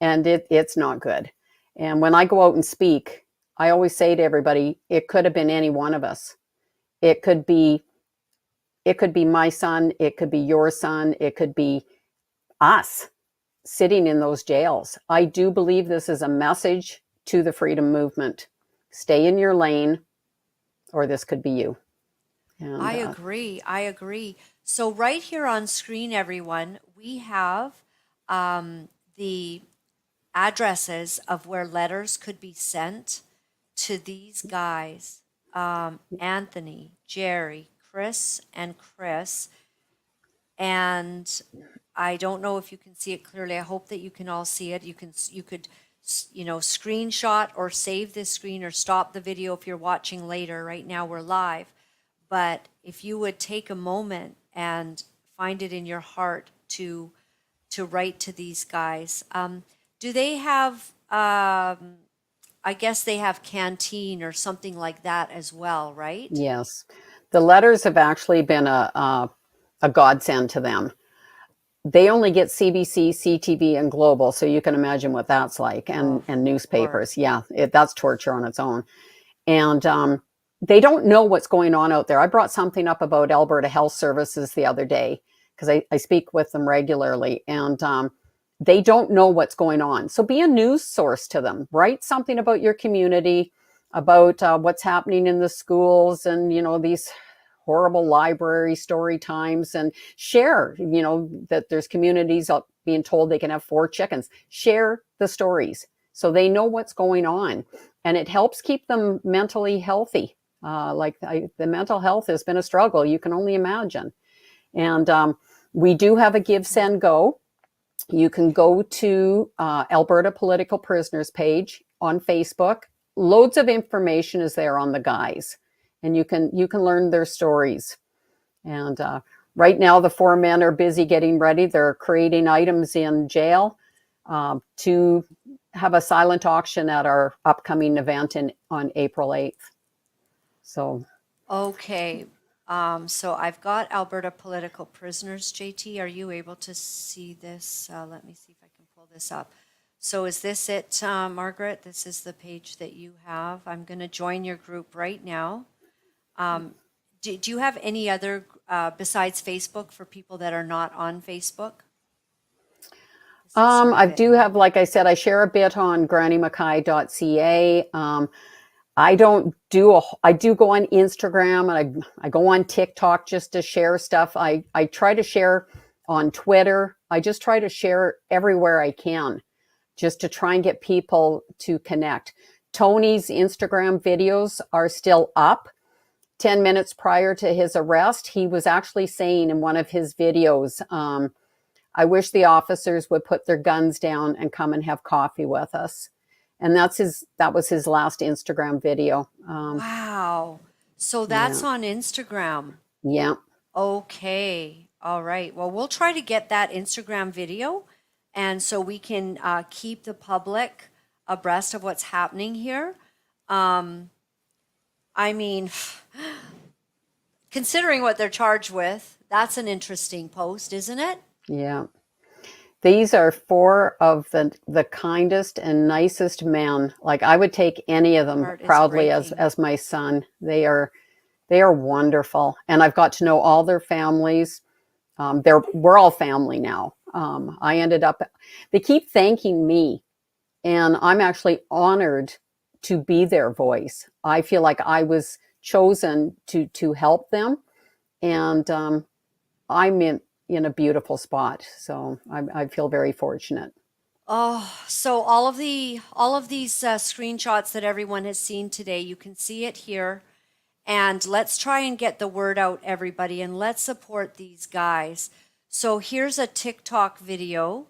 and it's not good. And when I go out and speak, I always say to everybody, it could have been any one of us. It could be my son, it could be your son, it could be us sitting in those jails. I do believe this is a message to the freedom movement. Stay in your lane, or this could be you. And, I agree. So right here on screen, everyone, we have the addresses of where letters could be sent to these guys, Anthony, Jerry, Chris, and Chris. And I don't know if you can see it clearly. I hope that you can all see it. You could screenshot or save this screen or stop the video if you're watching later. Right now we're live. But if you would take a moment and find it in your heart to write to these guys. Do they have, I guess they have canteen or something like that as well, right? yes, the letters have actually been a godsend to them. They only get CBC, CTV, and Global, so you can imagine what that's like, and newspapers. Yeah, that's torture on its own. And they don't know what's going on out there. I brought something up about Alberta Health Services the other day, because I speak with them regularly, and they don't know what's going on. So be a news source to them. Write something about your community, about what's happening in the schools, and these horrible library story times, and share, that there's communities being told they can have 4 chickens. Share the stories so they know what's going on, and it helps keep them mentally healthy. The mental health has been a struggle, you can only imagine. And we do have a Give, Send, Go. You can go to Alberta Political Prisoners page on Facebook. Loads of information is there on the guys, and you can learn their stories. And right now, the 4 men are busy getting ready. They're creating items in jail to have a silent auction at our upcoming event on April 8th. So. Okay. So I've got Alberta Political Prisoners, JT. Are you able to see this? Let me see if I can pull this up. So is this it, Margaret? This is the page that you have. I'm going to join your group right now. Do you have any other, besides Facebook, for people that are not on Facebook? I do have, like I said, I share a bit on grannymackay.ca. I do go on Instagram, and I go on TikTok just to share stuff. I try to share on Twitter. I just try to share everywhere I can, just to try and get people to connect. Tony's Instagram videos are still up. 10 minutes prior to his arrest, he was actually saying in one of his videos, I wish the officers would put their guns down and come and have coffee with us. And that was his last Instagram video. Wow. So that's on Instagram. Yeah. Okay. All right. Well, we'll try to get that Instagram video, and so we can keep the public abreast of what's happening here. I mean, considering what they're charged with, that's an interesting post, isn't it? Yeah. These are 4 of the kindest and nicest men. Like, I would take any of them proudly as my son. They are wonderful. And I've got to know all their families. We're all family now. They keep thanking me, and I'm actually honored to be their voice. I feel like I was chosen to help them, and I'm in a beautiful spot. So I feel very fortunate. Oh, so all of these screenshots that everyone has seen today, you can see it here. And let's try and get the word out, everybody, and let's support these guys. So here's a TikTok video.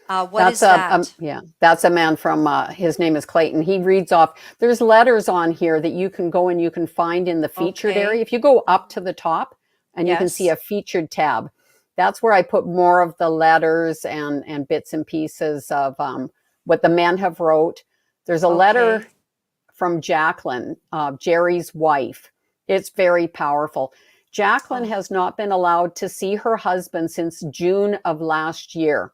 What is That's that? yeah, that's a man from, his name is Clayton. He reads off, there's letters on here that you can go and you can find in the featured Okay. area. If you go up to the top and you can see Yes. a featured tab, that's where I put more of the letters and bits and pieces of what the men have wrote. There's a letter Okay. from Jacqueline, Jerry's wife. It's very powerful. Jacqueline Oh. has not been allowed to see her husband since June of last year.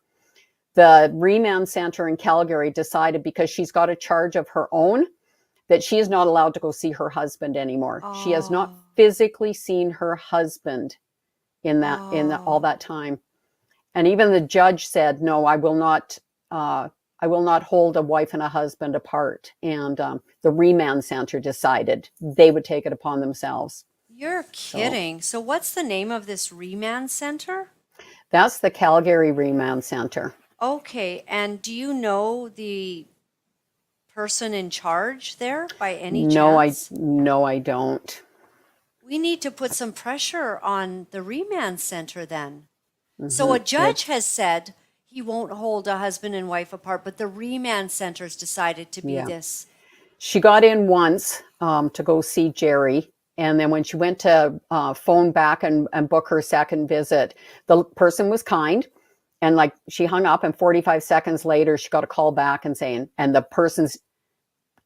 The remand center in Calgary decided, because she's got a charge of her own, that she is not allowed to go see her husband anymore. She has not Oh. physically seen her husband in all Oh. that time. And even the judge said, no, I will not hold a wife and a husband apart. And the remand center decided they would take it upon themselves. You're kidding. So what's the name of this remand center? That's the Calgary Remand Center. Okay. And do you know the person in charge there by any No, chance? I don't. We need to put some pressure on the remand center then. So a Mhm. judge has said he won't hold a husband and wife apart, but the remand center's decided to be Yeah. this. She got in once to go see Jerry. And then when she went to phone back and book her second visit, the person was kind. And like she hung up, and 45 seconds later, she got a call back and the person's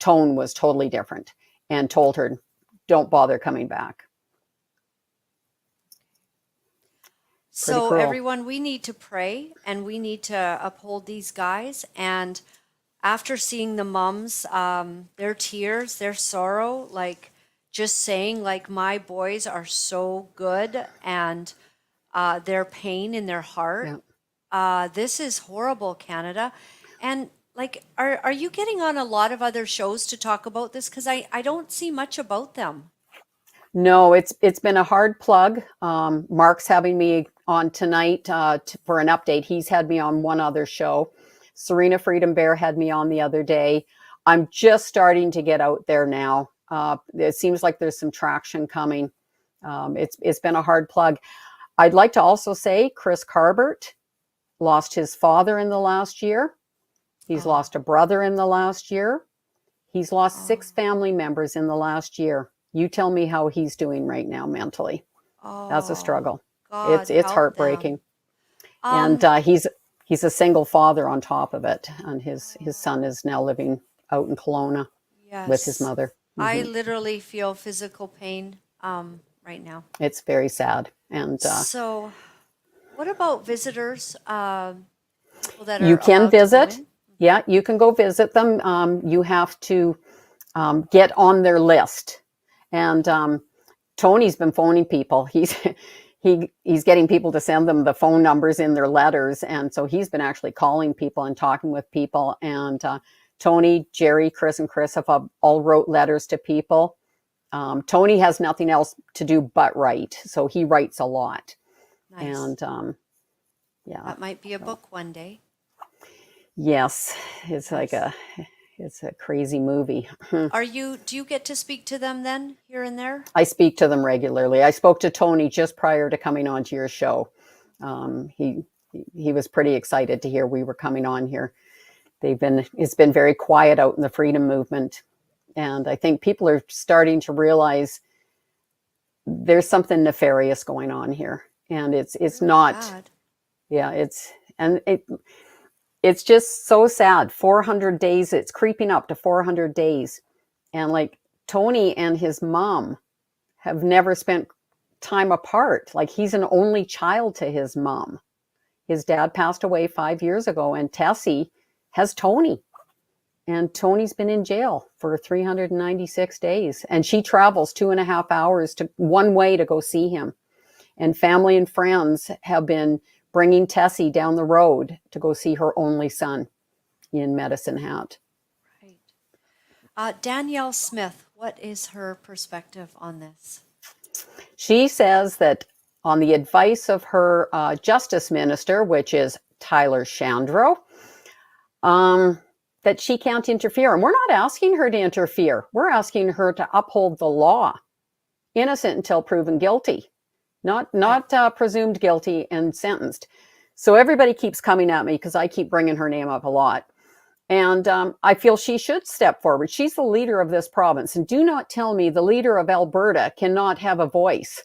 tone was totally different and told her, don't bother coming back. Pretty So cruel. everyone, we need to pray and we need to uphold these guys. And after seeing the moms, their tears, their sorrow, like just saying, like, my boys are so good, and their pain in their heart. This is horrible, Canada. And like, are you getting on a lot of other shows to talk about this? Because I don't see much about them. No, it's been a hard plug. Mark's having me on tonight for an update. He's had me on one other show. Serena Freedom Bear had me on the other day. I'm just starting to get out there now. It seems like there's some traction coming. It's been a hard plug. I'd like to also say Chris Carbert lost his father in the last year. He's lost a brother in the last year. He's lost 6 family members in the last year. You tell me how he's doing right now mentally. That's a struggle. God, It's help heartbreaking. them. And he's a single father on top of it. And his son is now living out in Kelowna with his Yes. mother. I literally feel physical pain right now. It's very sad. And So, what about visitors? People that you are can allowed to go visit. in? Yeah, you can go visit them. You have to get on their list. And Tony's been phoning people. He's getting people to send them the phone numbers in their letters, and so he's been actually calling people and talking with people. And Tony, Jerry, Chris, and Chris have all wrote letters to people. Tony has nothing else to do but write, so he writes a lot. Nice. And yeah, That might be a book one day. yes, it's like it's a crazy movie. Do you get to speak to them then, here and there? I speak to them regularly. I spoke to Tony just prior to coming onto your show. He was pretty excited to hear we were coming on here. It's been very quiet out in the freedom movement. And I think people are starting to realize there's something nefarious going on here. And it's not, Bad. yeah, it's just so sad. 400 days, it's creeping up to 400 days. And like Tony and his mom have never spent time apart. Like he's an only child to his mom. His dad passed away 5 years ago, and Tessie has Tony. And Tony's been in jail for 396 days. And she travels 2.5 hours one way to go see him. And family and friends have been bringing Tessie down the road to go see her only son in Medicine Hat. Right. Danielle Smith, what is her perspective on this? She says that on the advice of her justice minister, which is Tyler Shandro, that she can't interfere. And we're not asking her to interfere. We're asking her to uphold the law. Innocent until proven guilty. not presumed guilty and sentenced. So everybody keeps coming at me because I keep bringing her name up a lot. And I feel she should step forward. She's the leader of this province. And do not tell me the leader of Alberta cannot have a voice.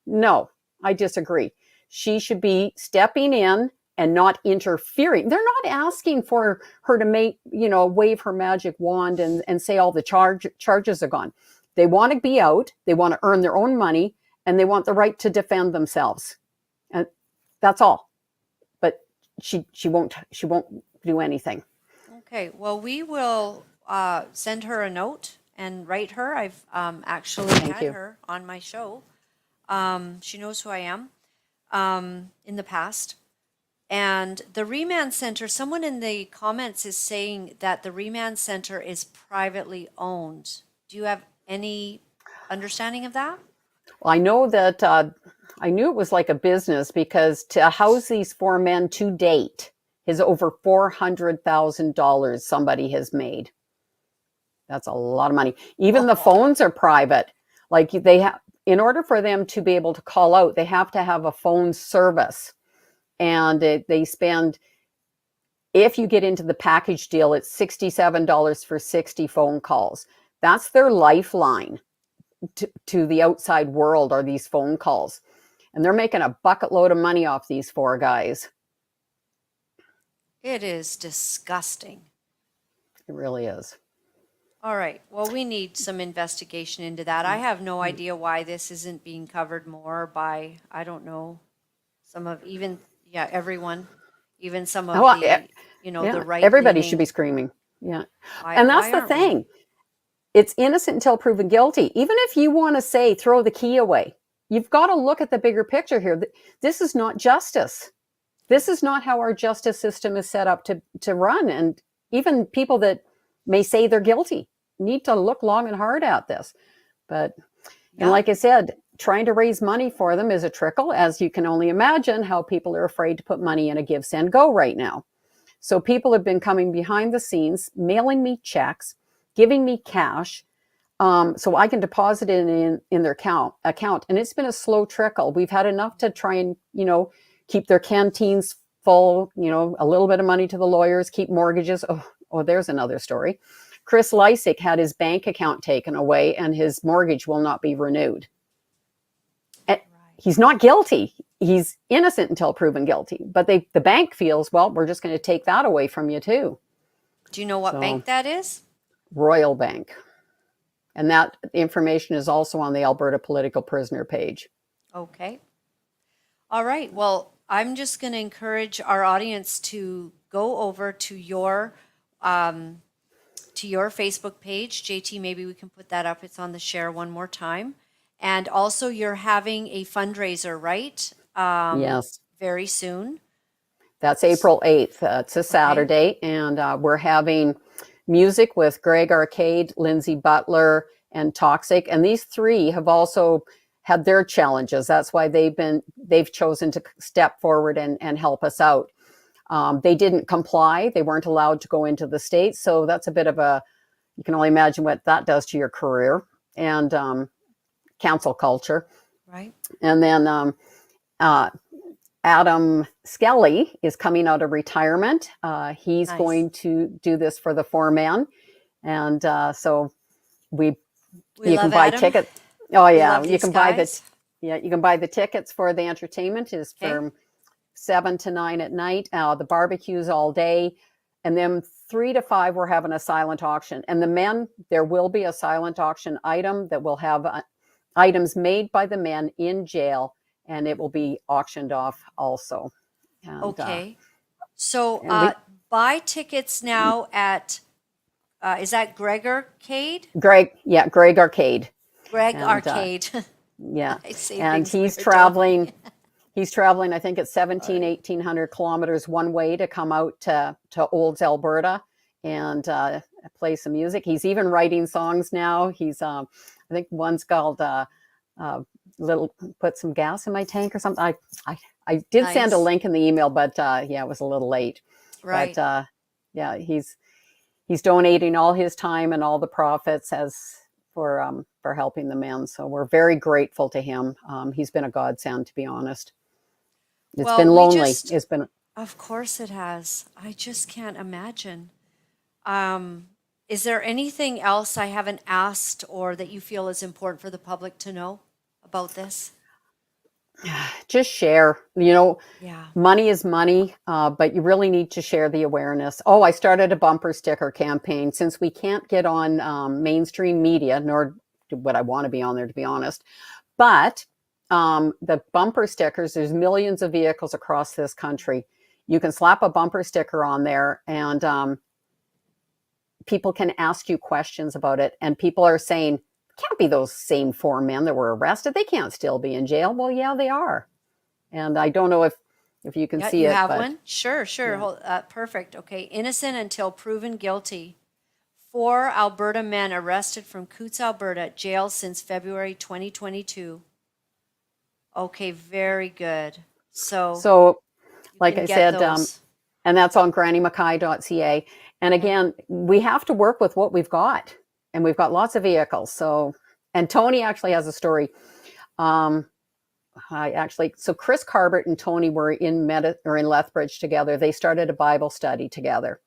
No, I disagree. She should be stepping in and not interfering. They're not asking for her to make, wave her magic wand and say all the charges are gone. They want to be out. They want to earn their own money, and they want the right to defend themselves. And that's all. But she won't do anything. Okay, well, we will send her a note and write her. I've actually had her on my show. She knows who I am in the past. And the remand center, someone in the comments is saying that the remand center is privately owned. Do you have any understanding of that? Well, I know that I knew it was like a business, because to house these 4 men to date is over $400,000 somebody has made. That's a lot of money. Even the phones are private. Like they have, in order for them to be able to call out, they have to have a phone service. And they spend, if you get into the package deal, it's $67 for 60 phone calls. That's their lifeline to the outside world, are these phone calls. And they're making a bucket load of money off these 4 guys. It is disgusting. It really is. All right. Well, we need some investigation into that. I have no idea why this isn't being covered more by, I don't know, some of everyone, even some of the right. Everybody should be screaming. Yeah. And that's the thing. It's innocent until proven guilty. Even if you want to say, throw the key away, you've got to look at the bigger picture here. This is not justice. This is not how our justice system is set up to run. And even people that may say they're guilty need to look long and hard at this. But, and like I said, trying to raise money for them is a trickle, as you can only imagine how people are afraid to put money in a give, send, go right now. So people have been coming behind the scenes, mailing me checks, giving me cash, so I can deposit it in their account. And it's been a slow trickle. We've had enough to try and, keep their canteens full, a little bit of money to the lawyers, keep mortgages. Oh, there's another story. Chris Lysick had his bank account taken away, and his mortgage will not be renewed. And he's not guilty. He's innocent until proven guilty. But the bank feels, well, we're just going to take that away from you too. Do you know what bank that is? Royal Bank. And that information is also on the Alberta Political Prisoner page. Okay. All right. Well, I'm just going to encourage our audience to go over to your Facebook page. JT, maybe we can put that up. It's on the share one more time. And also, you're having a fundraiser, right? Yes. Very soon. That's April 8th. It's a Saturday. And we're having music with Greg Arcade, Lindsay Butler, and Toxic. And these 3 have also had their challenges. That's why they've chosen to step forward and help us out. They didn't comply. They weren't allowed to go into the States. So that's a bit of you can only imagine what that does to your career and cancel culture. Right. And then Adam Skelly is coming out of retirement. He's going to do this for the 4 men. And so you can buy tickets. Oh yeah, you can buy the tickets for the entertainment is from 7 to 9 at night. The barbecue's all day. And then 3 to 5, we're having a silent auction. And the men, there will be a silent auction item that will have items made by the men in jail, and it will be auctioned off also. And, okay. So buy tickets now at, is that Greg Arcade? Greg Arcade. Greg Arcade. Yeah. And he's traveling. He's traveling, I think it's 1,800 kilometers one way to come out to Olds, Alberta, and play some music. He's even writing songs now. He's, I think one's called put some gas in my tank or something. I did send a link in the email, but it was a little late. Right. But he's donating all his time and all the profits for helping the men. So we're very grateful to him. He's been a godsend, to be honest. It's Well, been we lonely. just, It's been of course it has. I just can't imagine. Is there anything else I haven't asked or that you feel is important for the public to know about this? just share. You know, Yeah. money is money, but you really need to share the awareness. Oh, I started a bumper sticker campaign since we can't get on mainstream media, nor would I want to be on there, to be honest. But the bumper stickers, there's millions of vehicles across this country. You can slap a bumper sticker on there and people can ask you questions about it. And people are saying, can't be those same 4 men that were arrested. They can't still be in jail. Well, yeah, they are. And I don't know if you can Yeah, see you it. have But one? Sure, sure. yeah. Perfect. Okay. Innocent until proven guilty. 4 Alberta men arrested from Coutts, Alberta, jail since February 2022. Okay, very good. So So, you like can I get said, those. and that's on grannymackay.ca. And Okay. again, we have to work with what we've got. And we've got lots of vehicles. So, and Tony actually has a story. Um, so Chris Carbert and Tony were in Lethbridge together. They started a Bible study together.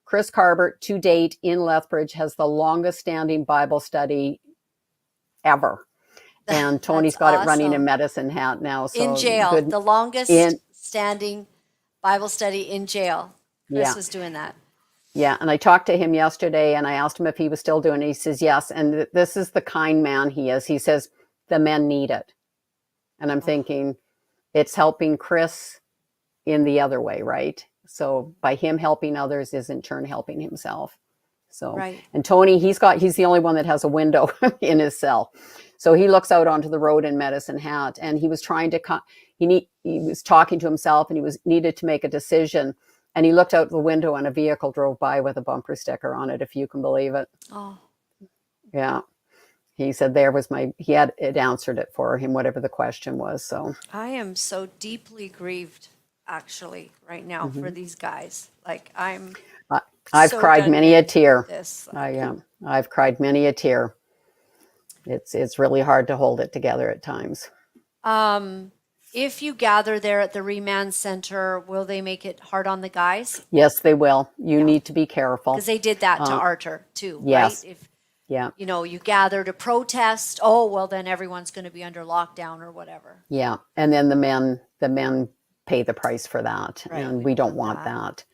Chris Carbert, to date in Lethbridge, has the longest standing Bible study ever. And Tony's That's got it running in awesome. Medicine Hat now. In So jail, good. the longest In standing Bible study in jail. Chris Yeah. was doing that. Yeah, and I talked to him yesterday and I asked him if he was still doing it. He says yes. And this is the kind man he is. He says, the men need it. And I'm thinking, it's helping Chris in the other way, right? So by him helping others is in turn helping himself. So, Right. and Tony, he's the only one that has a window in his cell. So he looks out onto the road in Medicine Hat and he was trying to, he was talking to himself and needed to make a decision. And he looked out the window and a vehicle drove by with a bumper sticker on it, if you can believe it. Oh, Yeah. He said it answered it for him, whatever the question was. So I am so deeply grieved, actually, right now for these guys. Like I've so cried done many a with tear. this. I've cried many a tear. It's really hard to hold it together at times. If you gather there at the remand center, will they make it hard on the guys? Yes, they will. You need to be careful. Because they did that to Artur too, yes. right? If Yeah. you gather to protest, oh well, then everyone's going to be under lockdown or whatever. Yeah, and then the men pay the price for that, Right, and we we don't don't want want that.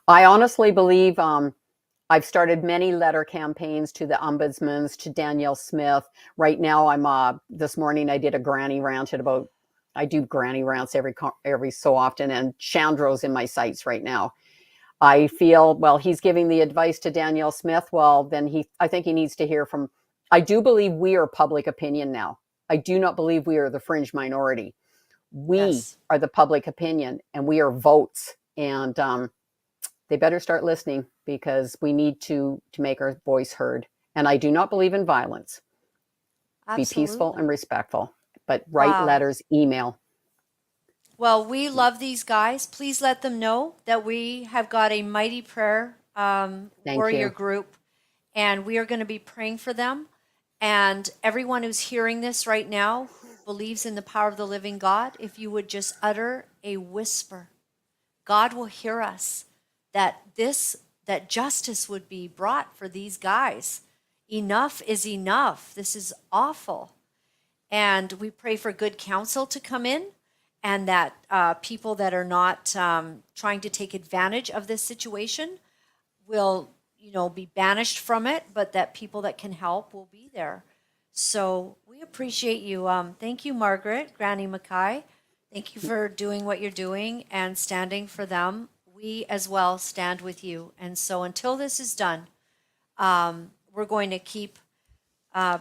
I honestly believe I've started many letter campaigns to the ombudsmans, to Danielle Smith. Right now, this morning I did a granny rant at about. I do granny rants every so often, and Chandro's in my sights right now. I feel, well, he's giving the advice to Danielle Smith. Well, then I think he needs to hear from. I do believe we are public opinion now. I do not believe we are the fringe minority. We are the public opinion, and we are votes. And they better start listening because we need to make our voice heard. And I do not believe in violence. Absolutely. Be peaceful and respectful, but write letters, email. Well, we love these guys. Please let them know that we have got a mighty prayer warrior group, and we are going to be praying for them. And everyone who's hearing this right now who believes in the power of the living God, if you would just utter a whisper, God will hear us. That justice would be brought for these guys. Enough is enough. This is awful. And we pray for good counsel to come in, and that people that are not trying to take advantage of this situation will, be banished from it, but that people that can help will be there. So we appreciate you. Thank you, Margaret Granny Mackay. Thank you for doing what you're doing and standing for them. We as well stand with you. And so until this is done, we're going to keep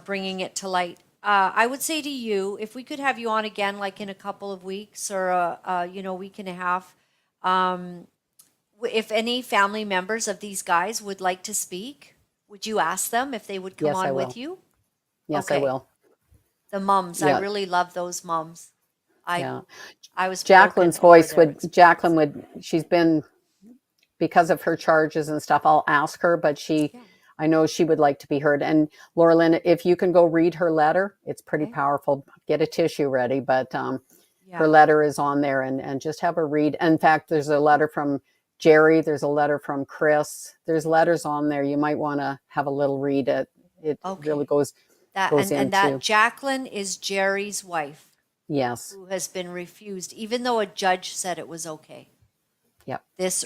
bringing it to light. I would say to you, if we could have you on again, like in a couple of weeks or a week and a half, if any family members of these guys would like to speak, would you ask them if they would come on with you? Yes, I will. The mums, I really love those mums. I was Jacqueline's voice she's been, because of her charges and stuff, I'll ask her, but I know she would like to be heard. And Laura-Lynn, if you can go read her letter, it's pretty powerful. Get a tissue ready, but her letter is on there, and just have her read. In fact, there's a letter from Jerry. There's a letter from Chris. There's letters on there. You might want to have a little read. It really goes and that Jacqueline is Jerry's wife. Yes. Who has been refused, even though a judge said it was okay. Yep. This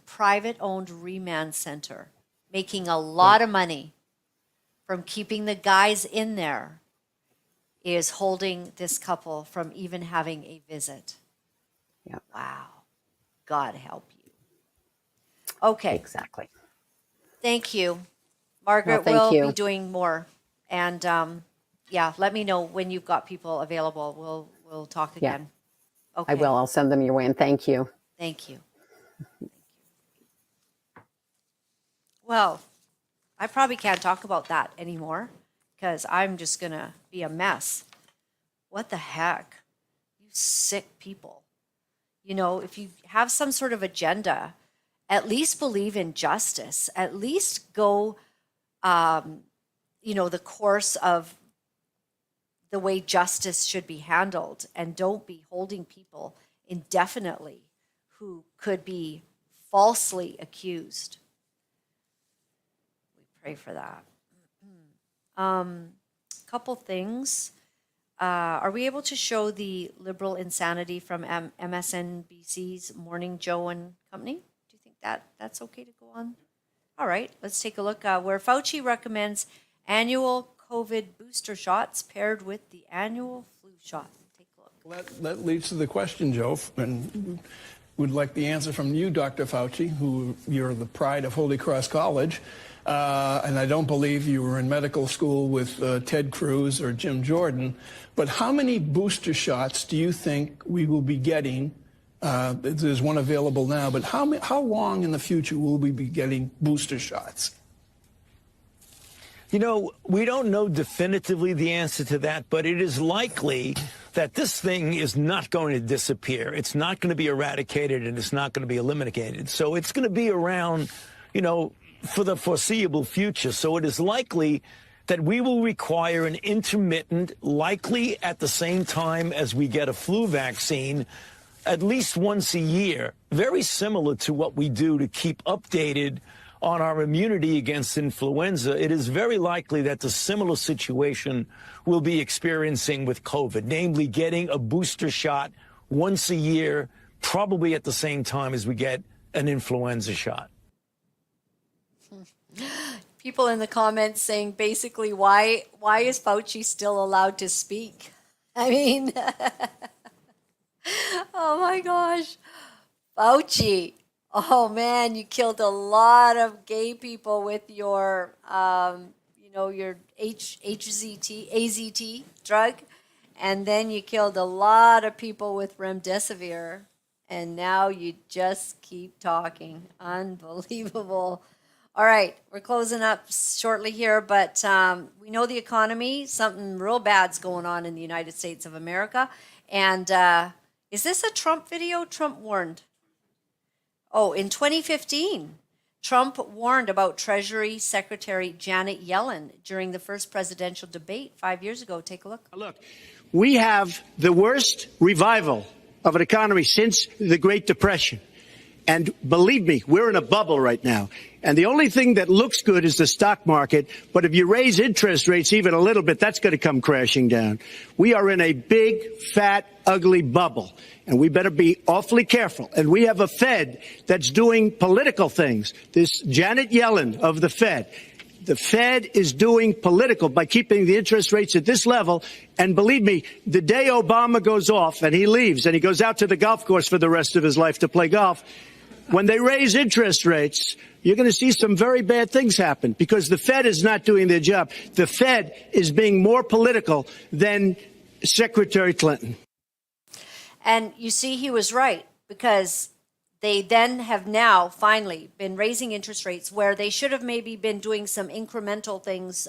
private-owned remand center, making a lot of money from keeping the guys in there, is holding this couple from even having a visit. Yep. Wow. God help you. Okay. Exactly. Thank you. Margaret will be doing more. And let me know when you've got people available. We'll talk again. Okay. I will. I'll send them your way, and thank you. Thank you. Well, I probably can't talk about that anymore because I'm just going to be a mess. What the heck? You sick people. You know, if you have some sort of agenda, at least believe in justice. At least go, the course of the way justice should be handled, and don't be holding people indefinitely who could be falsely accused. We pray for that. Couple things. Are we able to show the liberal insanity from MSNBC's Morning Joe and Company? Do you think that's okay to go on? All right, let's take a look. Where Fauci recommends annual COVID booster shots paired with the annual flu shot. Take a look. That leads to the question, Joe, and would like the answer from you, Dr. Fauci, who you're the pride of Holy Cross College. And I don't believe you were in medical school with Ted Cruz or Jim Jordan. But how many booster shots do you think we will be getting? There's one available now, but how long in the future will we be getting booster shots? You know, we don't know definitively the answer to that, but it is likely that this thing is not going to disappear. It's not going to be eradicated, and it's not going to be eliminated. So it's going to be around, for the foreseeable future. So it is likely that we will require an intermittent, likely at the same time as we get a flu vaccine, at least once a year, very similar to what we do to keep updated on our immunity against influenza. It is very likely that the similar situation we'll be experiencing with COVID, namely getting a booster shot once a year, probably at the same time as we get an influenza shot. People in the comments saying basically, why is Fauci still allowed to speak? I mean, oh my gosh, Fauci. Oh man, you killed a lot of gay people with your, your AZT drug, and then you killed a lot of people with remdesivir, and now you just keep talking. Unbelievable. All right, we're closing up shortly here, but we know the economy, something real bad's going on in the United States of America. And is this a Trump video? Trump warned. Oh, in 2015, Trump warned about Treasury Secretary Janet Yellen during the first presidential debate 5 years ago. Take a look. Look, we have the worst revival of an economy since the Great Depression. And believe me, we're in a bubble right now. And the only thing that looks good is the stock market. But if you raise interest rates even a little bit, that's going to come crashing down. We are in a big, fat, ugly bubble. And we better be awfully careful. And we have a Fed that's doing political things. This Janet Yellen of the Fed. The Fed is doing political by keeping the interest rates at this level. And believe me, the day Obama goes off and he leaves and he goes out to the golf course for the rest of his life to play golf, when they raise interest rates, you're going to see some very bad things happen because the Fed is not doing their job. The Fed is being more political than Secretary Clinton. And you see, he was right, because they then have now finally been raising interest rates where they should have maybe been doing some incremental things,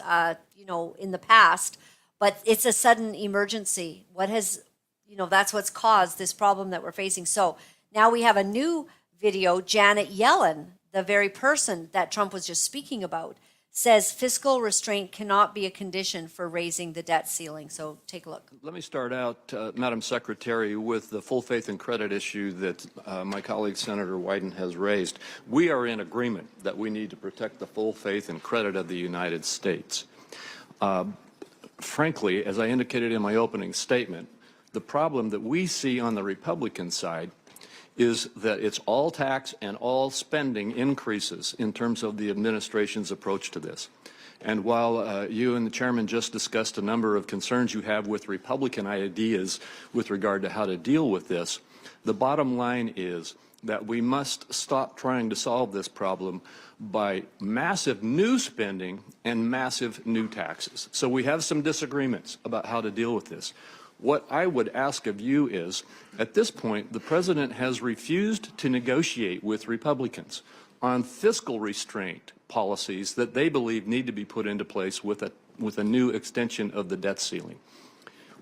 in the past, but it's a sudden emergency. That's what's caused this problem that we're facing. So now we have a new video, Janet Yellen the very person that Trump was just speaking about, says fiscal restraint cannot be a condition for raising the debt ceiling. So take a look. Let me start out, Madam Secretary, with the full faith and credit issue that my colleague Senator Wyden has raised. We are in agreement that we need to protect the full faith and credit of the United States. Frankly, as I indicated in my opening statement, the problem that we see on the Republican side is that it's all tax and all spending increases in terms of the administration's approach to this. And while you and the chairman just discussed a number of concerns you have with Republican ideas with regard to how to deal with this, the bottom line is that we must stop trying to solve this problem by massive new spending and massive new taxes. So we have some disagreements about how to deal with this. What I would ask of you is, at this point, the president has refused to negotiate with Republicans on fiscal restraint policies that they believe need to be put into place with a new extension of the debt ceiling.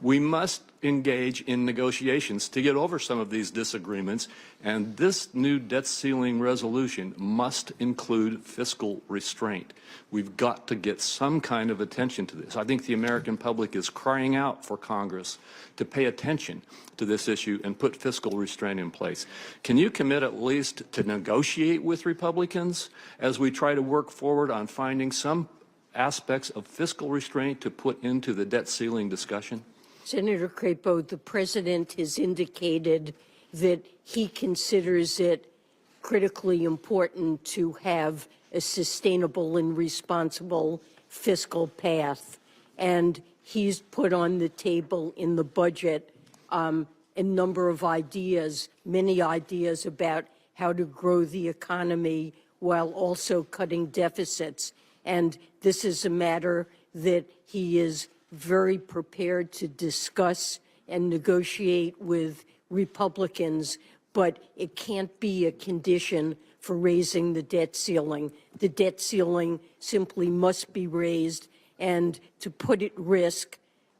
We must engage in negotiations to get over some of these disagreements, and this new debt ceiling resolution must include fiscal restraint. We've got to get some kind of attention to this. I think the American public is crying out for Congress to pay attention to this issue and put fiscal restraint in place. Can you commit at least to negotiate with Republicans as we try to work forward on finding some aspects of fiscal restraint to put into the debt ceiling discussion? Senator Crapo, the president has indicated that he considers it critically important to have a sustainable and responsible fiscal path. And he's put on the table in the budget a number of ideas, many ideas about how to grow the economy while also cutting deficits. And this is a matter that he is very prepared to discuss and negotiate with Republicans, but it can't be a condition for raising the debt ceiling. The debt ceiling simply must be raised, and to put at risk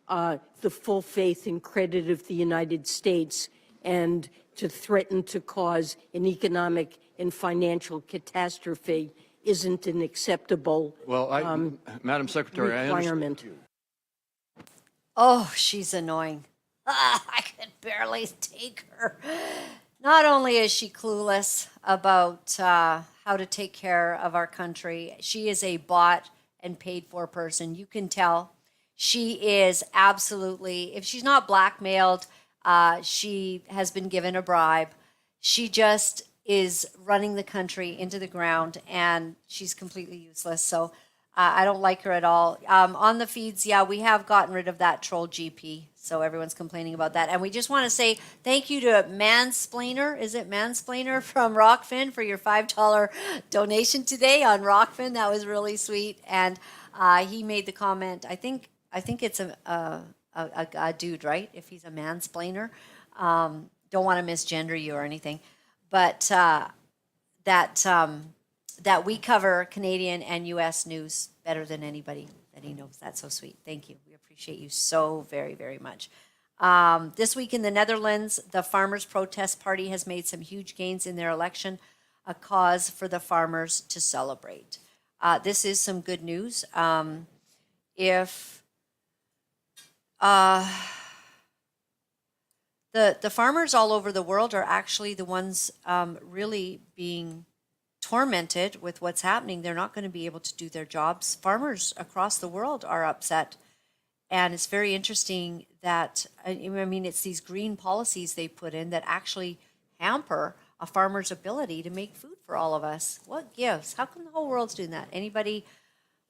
the full faith and credit of the United States and to threaten to cause an economic and financial catastrophe isn't an acceptable Madam Secretary, requirement. Oh, she's annoying. I can barely take her. Not only is she clueless about how to take care of our country, she is a bought and paid for person. You can tell she is absolutely, if she's not blackmailed, she has been given a bribe. She just is running the country into the ground, and she's completely useless. So I don't like her at all. On the feeds, yeah, we have gotten rid of that troll GP. So everyone's complaining about that. And we just want to say thank you to Mansplainer. Is it Mansplainer from Rockfin for your $5 donation today on Rockfin? That was really sweet. And he made the comment, I think it's a dude, right? If he's a mansplainer. Don't want to misgender you or anything. But that we cover Canadian and U.S. news better than anybody that he knows. That's so sweet. Thank you. We appreciate you so very, very much. This week in the Netherlands, the Farmers' Protest Party has made some huge gains in their election, a cause for the farmers to celebrate. This is some good news. The farmers all over the world are actually the ones really being tormented with what's happening. They're not going to be able to do their jobs. Farmers across the world are upset. And it's very interesting that, I mean, it's these green policies they put in that actually hamper a farmer's ability to make food for all of us. What gives? How come the whole world's doing that? Anybody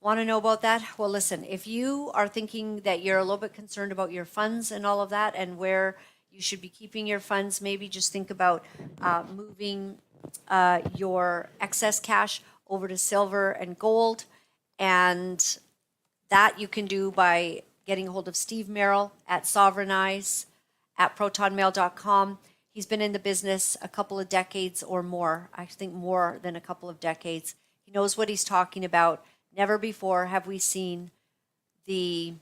want to know about that? Well, listen, if you are thinking that you're a little bit concerned about your funds and all of that and where you should be keeping your funds, maybe just think about moving your excess cash over to silver and gold. And that you can do by getting a hold of Steve Merrill at sovereignize at protonmail.com. He's been in the business a couple of decades or more. I think more than a couple of decades. He knows what he's talking about. Never before have we seen the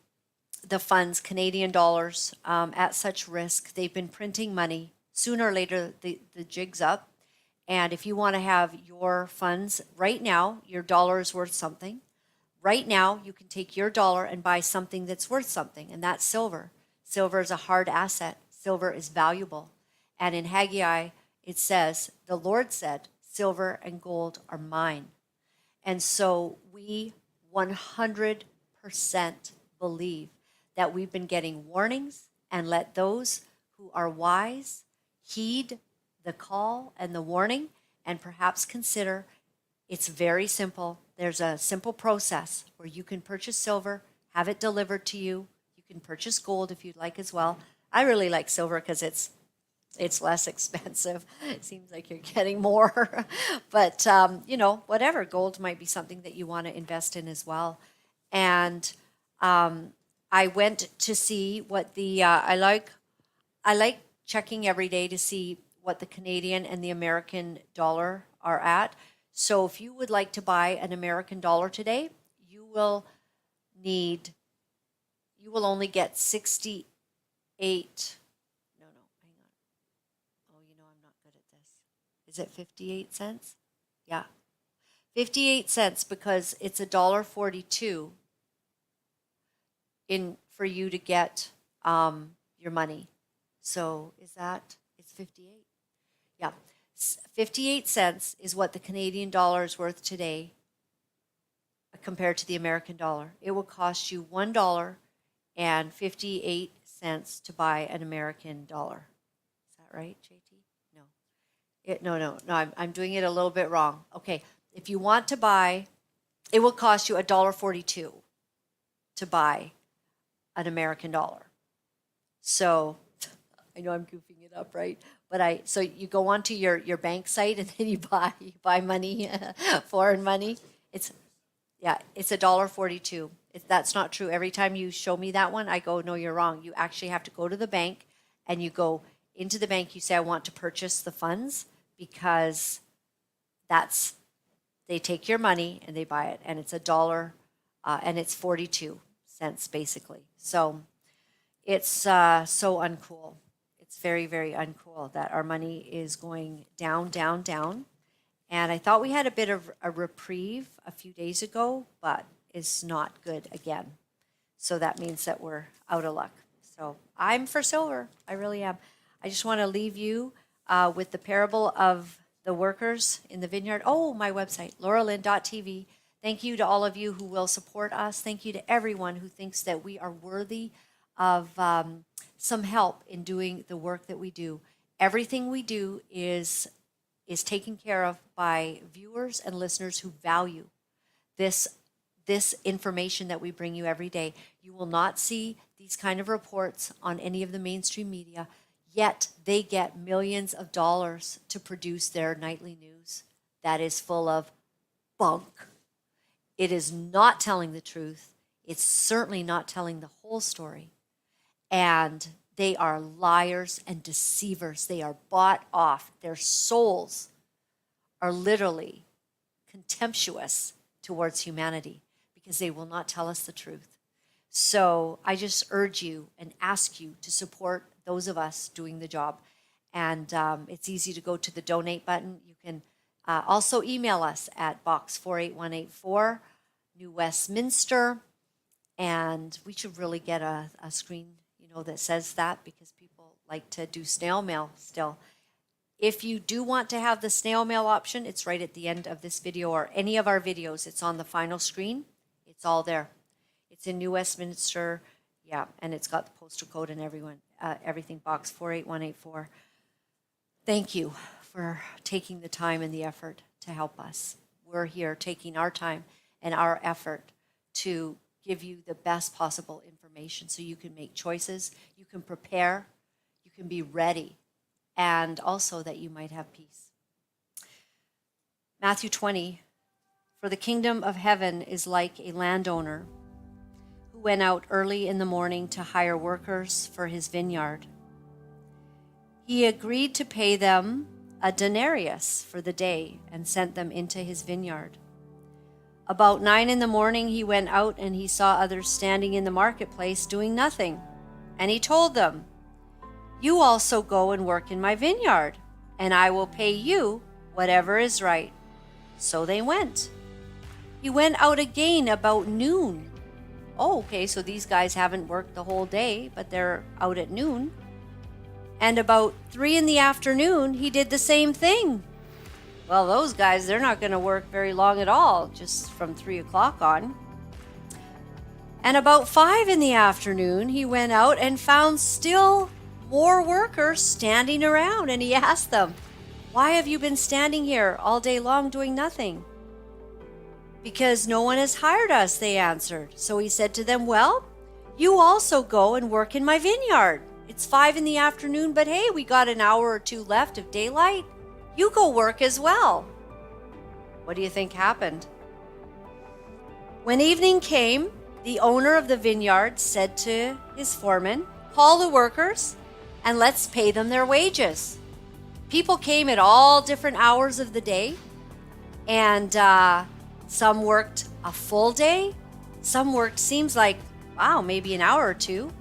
funds, Canadian dollars, at such risk. They've been printing money. Sooner or later, the jig's up. And if you want to have your funds right now, your dollar is worth something. Right now, you can take your dollar and buy something that's worth something, and that's silver. Silver is a hard asset. Silver is valuable. And in Haggai, it says, the Lord said, silver and gold are mine. And so we 100% believe that we've been getting warnings, and let those who are wise heed the call and the warning, and perhaps consider. It's very simple. There's a simple process where you can purchase silver, have it delivered to you. You can purchase gold if you'd like as well. I really like silver because it's less expensive. It seems like you're getting more. But, whatever. Gold might be something that you want to invest in as well. And I went to see what the, I like checking every day to see what the Canadian and the American dollar are at. So if you would like to buy an American dollar today, you will only get 68. No, hang on. Oh, I'm not good at this. Is it 58 cents? Yeah. 58 cents, because it's $1.42 for you to get your money. So it's 58. Yeah. 58 cents is what the Canadian dollar is worth today compared to the American dollar. It will cost you $1.58 to buy an American dollar. Is that right, JT? No. I'm doing it a little bit wrong. Okay. If you want to buy, it will cost you $1.42 to buy an American dollar. So I know I'm goofing it up, right? But so you go onto your bank site, and then you buy money, foreign money. It's $1.42. That's not true. Every time you show me that one, I go, no, you're wrong. You actually have to go to the bank, and you go into the bank. You say, I want to purchase the funds, because they take your money and they buy it, and it's $1, and it's 42 cents basically. So it's so uncool. It's very, very uncool that our money is going down, down, down. And I thought we had a bit of a reprieve a few days ago, but it's not good again. So that means that we're out of luck. So I'm for silver. I really am. I just want to leave you with the parable of the workers in the vineyard. Oh, my website, Laura-Lynn.tv. Thank you to all of you who will support us. Thank you to everyone who thinks that we are worthy of some help in doing the work that we do. Everything we do is taken care of by viewers and listeners who value this information that we bring you every day. You will not see these kind of reports on any of the mainstream media, yet they get millions of dollars to produce their nightly news that is full of bunk. It is not telling the truth. It's certainly not telling the whole story. And they are liars and deceivers. They are bought off. Their souls are literally contemptuous towards humanity because they will not tell us the truth. So I just urge you and ask you to support those of us doing the job. And it's easy to go to the donate button. You can also email us at box 48184, New Westminster. And we should really get a screen, that says that, because people like to do snail mail still. If you do want to have the snail mail option, it's right at the end of this video or any of our videos. It's on the final screen. It's all there. It's in New Westminster. Yeah, and it's got the postal code and everything, box 48184. Thank you for taking the time and the effort to help us. We're here taking our time and our effort to give you the best possible information so you can make choices, you can prepare, you can be ready, and also that you might have peace. Matthew 20, for the kingdom of heaven is like a landowner who went out early in the morning to hire workers for his vineyard. He agreed to pay them a denarius for the day and sent them into his vineyard. About 9 in the morning, he went out and he saw others standing in the marketplace doing nothing. And he told them, "You also go and work in my vineyard, and I will pay you whatever is right." So they went. He went out again about noon. Oh, okay, so these guys haven't worked the whole day, but they're out at noon. And about 3 in the afternoon, he did the same thing. Well, those guys, they're not going to work very long at all, just from 3 o'clock on. And about 5 in the afternoon, he went out and found still more workers standing around. And he asked them, "Why have you been standing here all day long doing nothing?" "Because no one has hired us," they answered. So he said to them, "Well, you also go and work in my vineyard. It's 5 in the afternoon, but hey, we got an hour or 2 left of daylight. You go work as well." What do you think happened? When evening came, the owner of the vineyard said to his foreman, "Call the workers and let's pay them their wages." People came at all different hours of the day, and some worked a full day. Some worked, seems like, wow, maybe an hour or 2.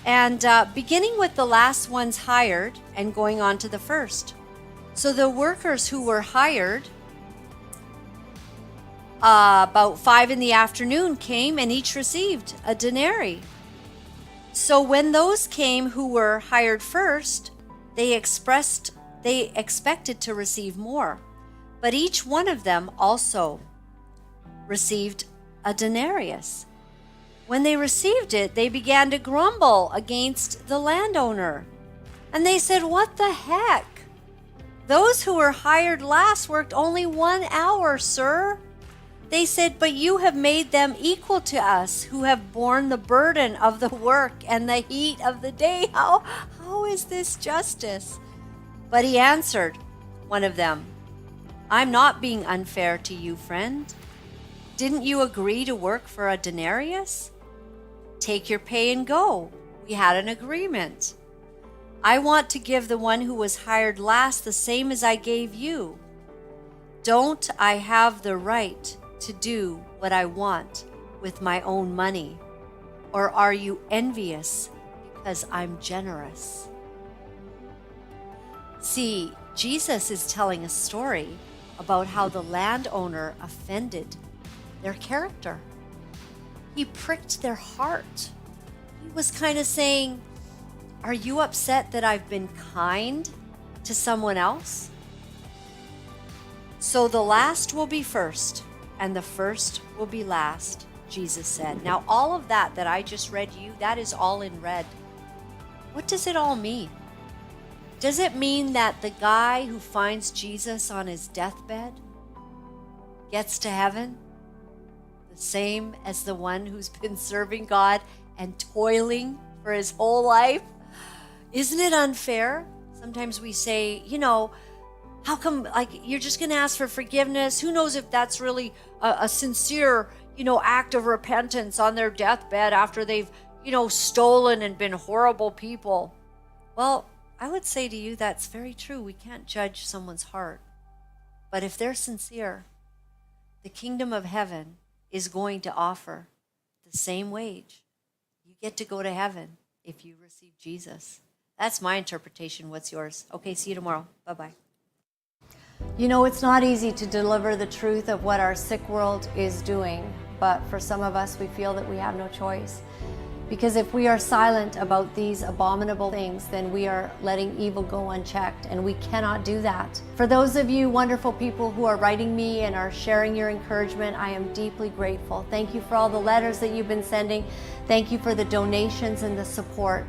And beginning with the last ones hired and going on to the first. So the workers who were hired about 5 in the afternoon came and each received a denarii. So when those came who were hired first, they expected to receive more. But each one of them also received a denarius. When they received it, they began to grumble against the landowner. And they said, "What the heck? Those who were hired last worked only 1 hour, sir." They said, "But you have made them equal to us who have borne the burden of the work and the heat of the day. How is this justice?" But he answered one of them, "I'm not being unfair to you, friend. Didn't you agree to work for a denarius? Take your pay and go. We had an agreement. I want to give the one who was hired last the same as I gave you. Don't I have the right to do what I want with my own money? Or are you envious because I'm generous?" See, Jesus is telling a story about how the landowner offended their character. He pricked their heart. He was kind of saying, "Are you upset that I've been kind to someone else?" So the last will be first, and the first will be last, Jesus said. Now, all of that I just read you, that is all in red. What does it all mean? Does it mean that the guy who finds Jesus on his deathbed gets to heaven the same as the one who's been serving God and toiling for his whole life? Isn't it unfair? Sometimes we say, how come, you're just going to ask for forgiveness? Who knows if that's really a sincere, act of repentance on their deathbed after they've, stolen and been horrible people? Well, I would say to you, that's very true. We can't judge someone's heart. But if they're sincere, the kingdom of heaven is going to offer the same wage. You get to go to heaven if you receive Jesus. That's my interpretation. What's yours? Okay, see you tomorrow. Bye-bye. It's not easy to deliver the truth of what our sick world is doing, but for some of us, we feel that we have no choice. Because if we are silent about these abominable things, then we are letting evil go unchecked, and we cannot do that. For those of you wonderful people who are writing me and are sharing your encouragement, I am deeply grateful. Thank you for all the letters that you've been sending. Thank you for the donations and the support.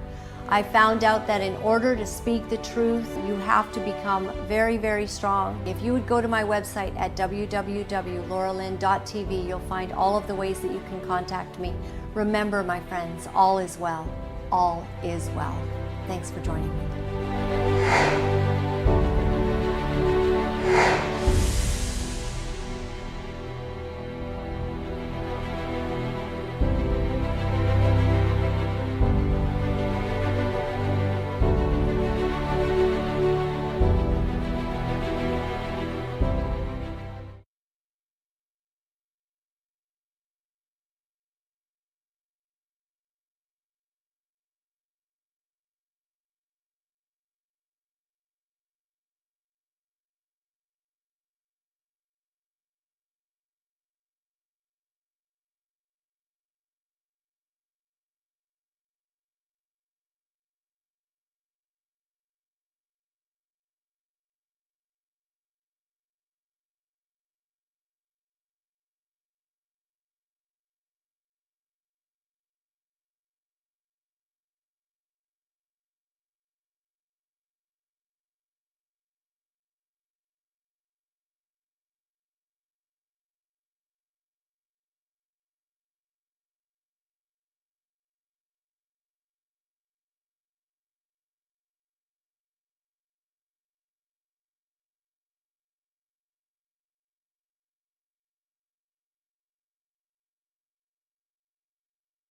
I found out that in order to speak the truth, you have to become very, very strong. If you would go to my website at www.laura-lynn.tv, you'll find all of the ways that you can contact me. Remember, my friends, all is well. All is well. Thanks for joining me.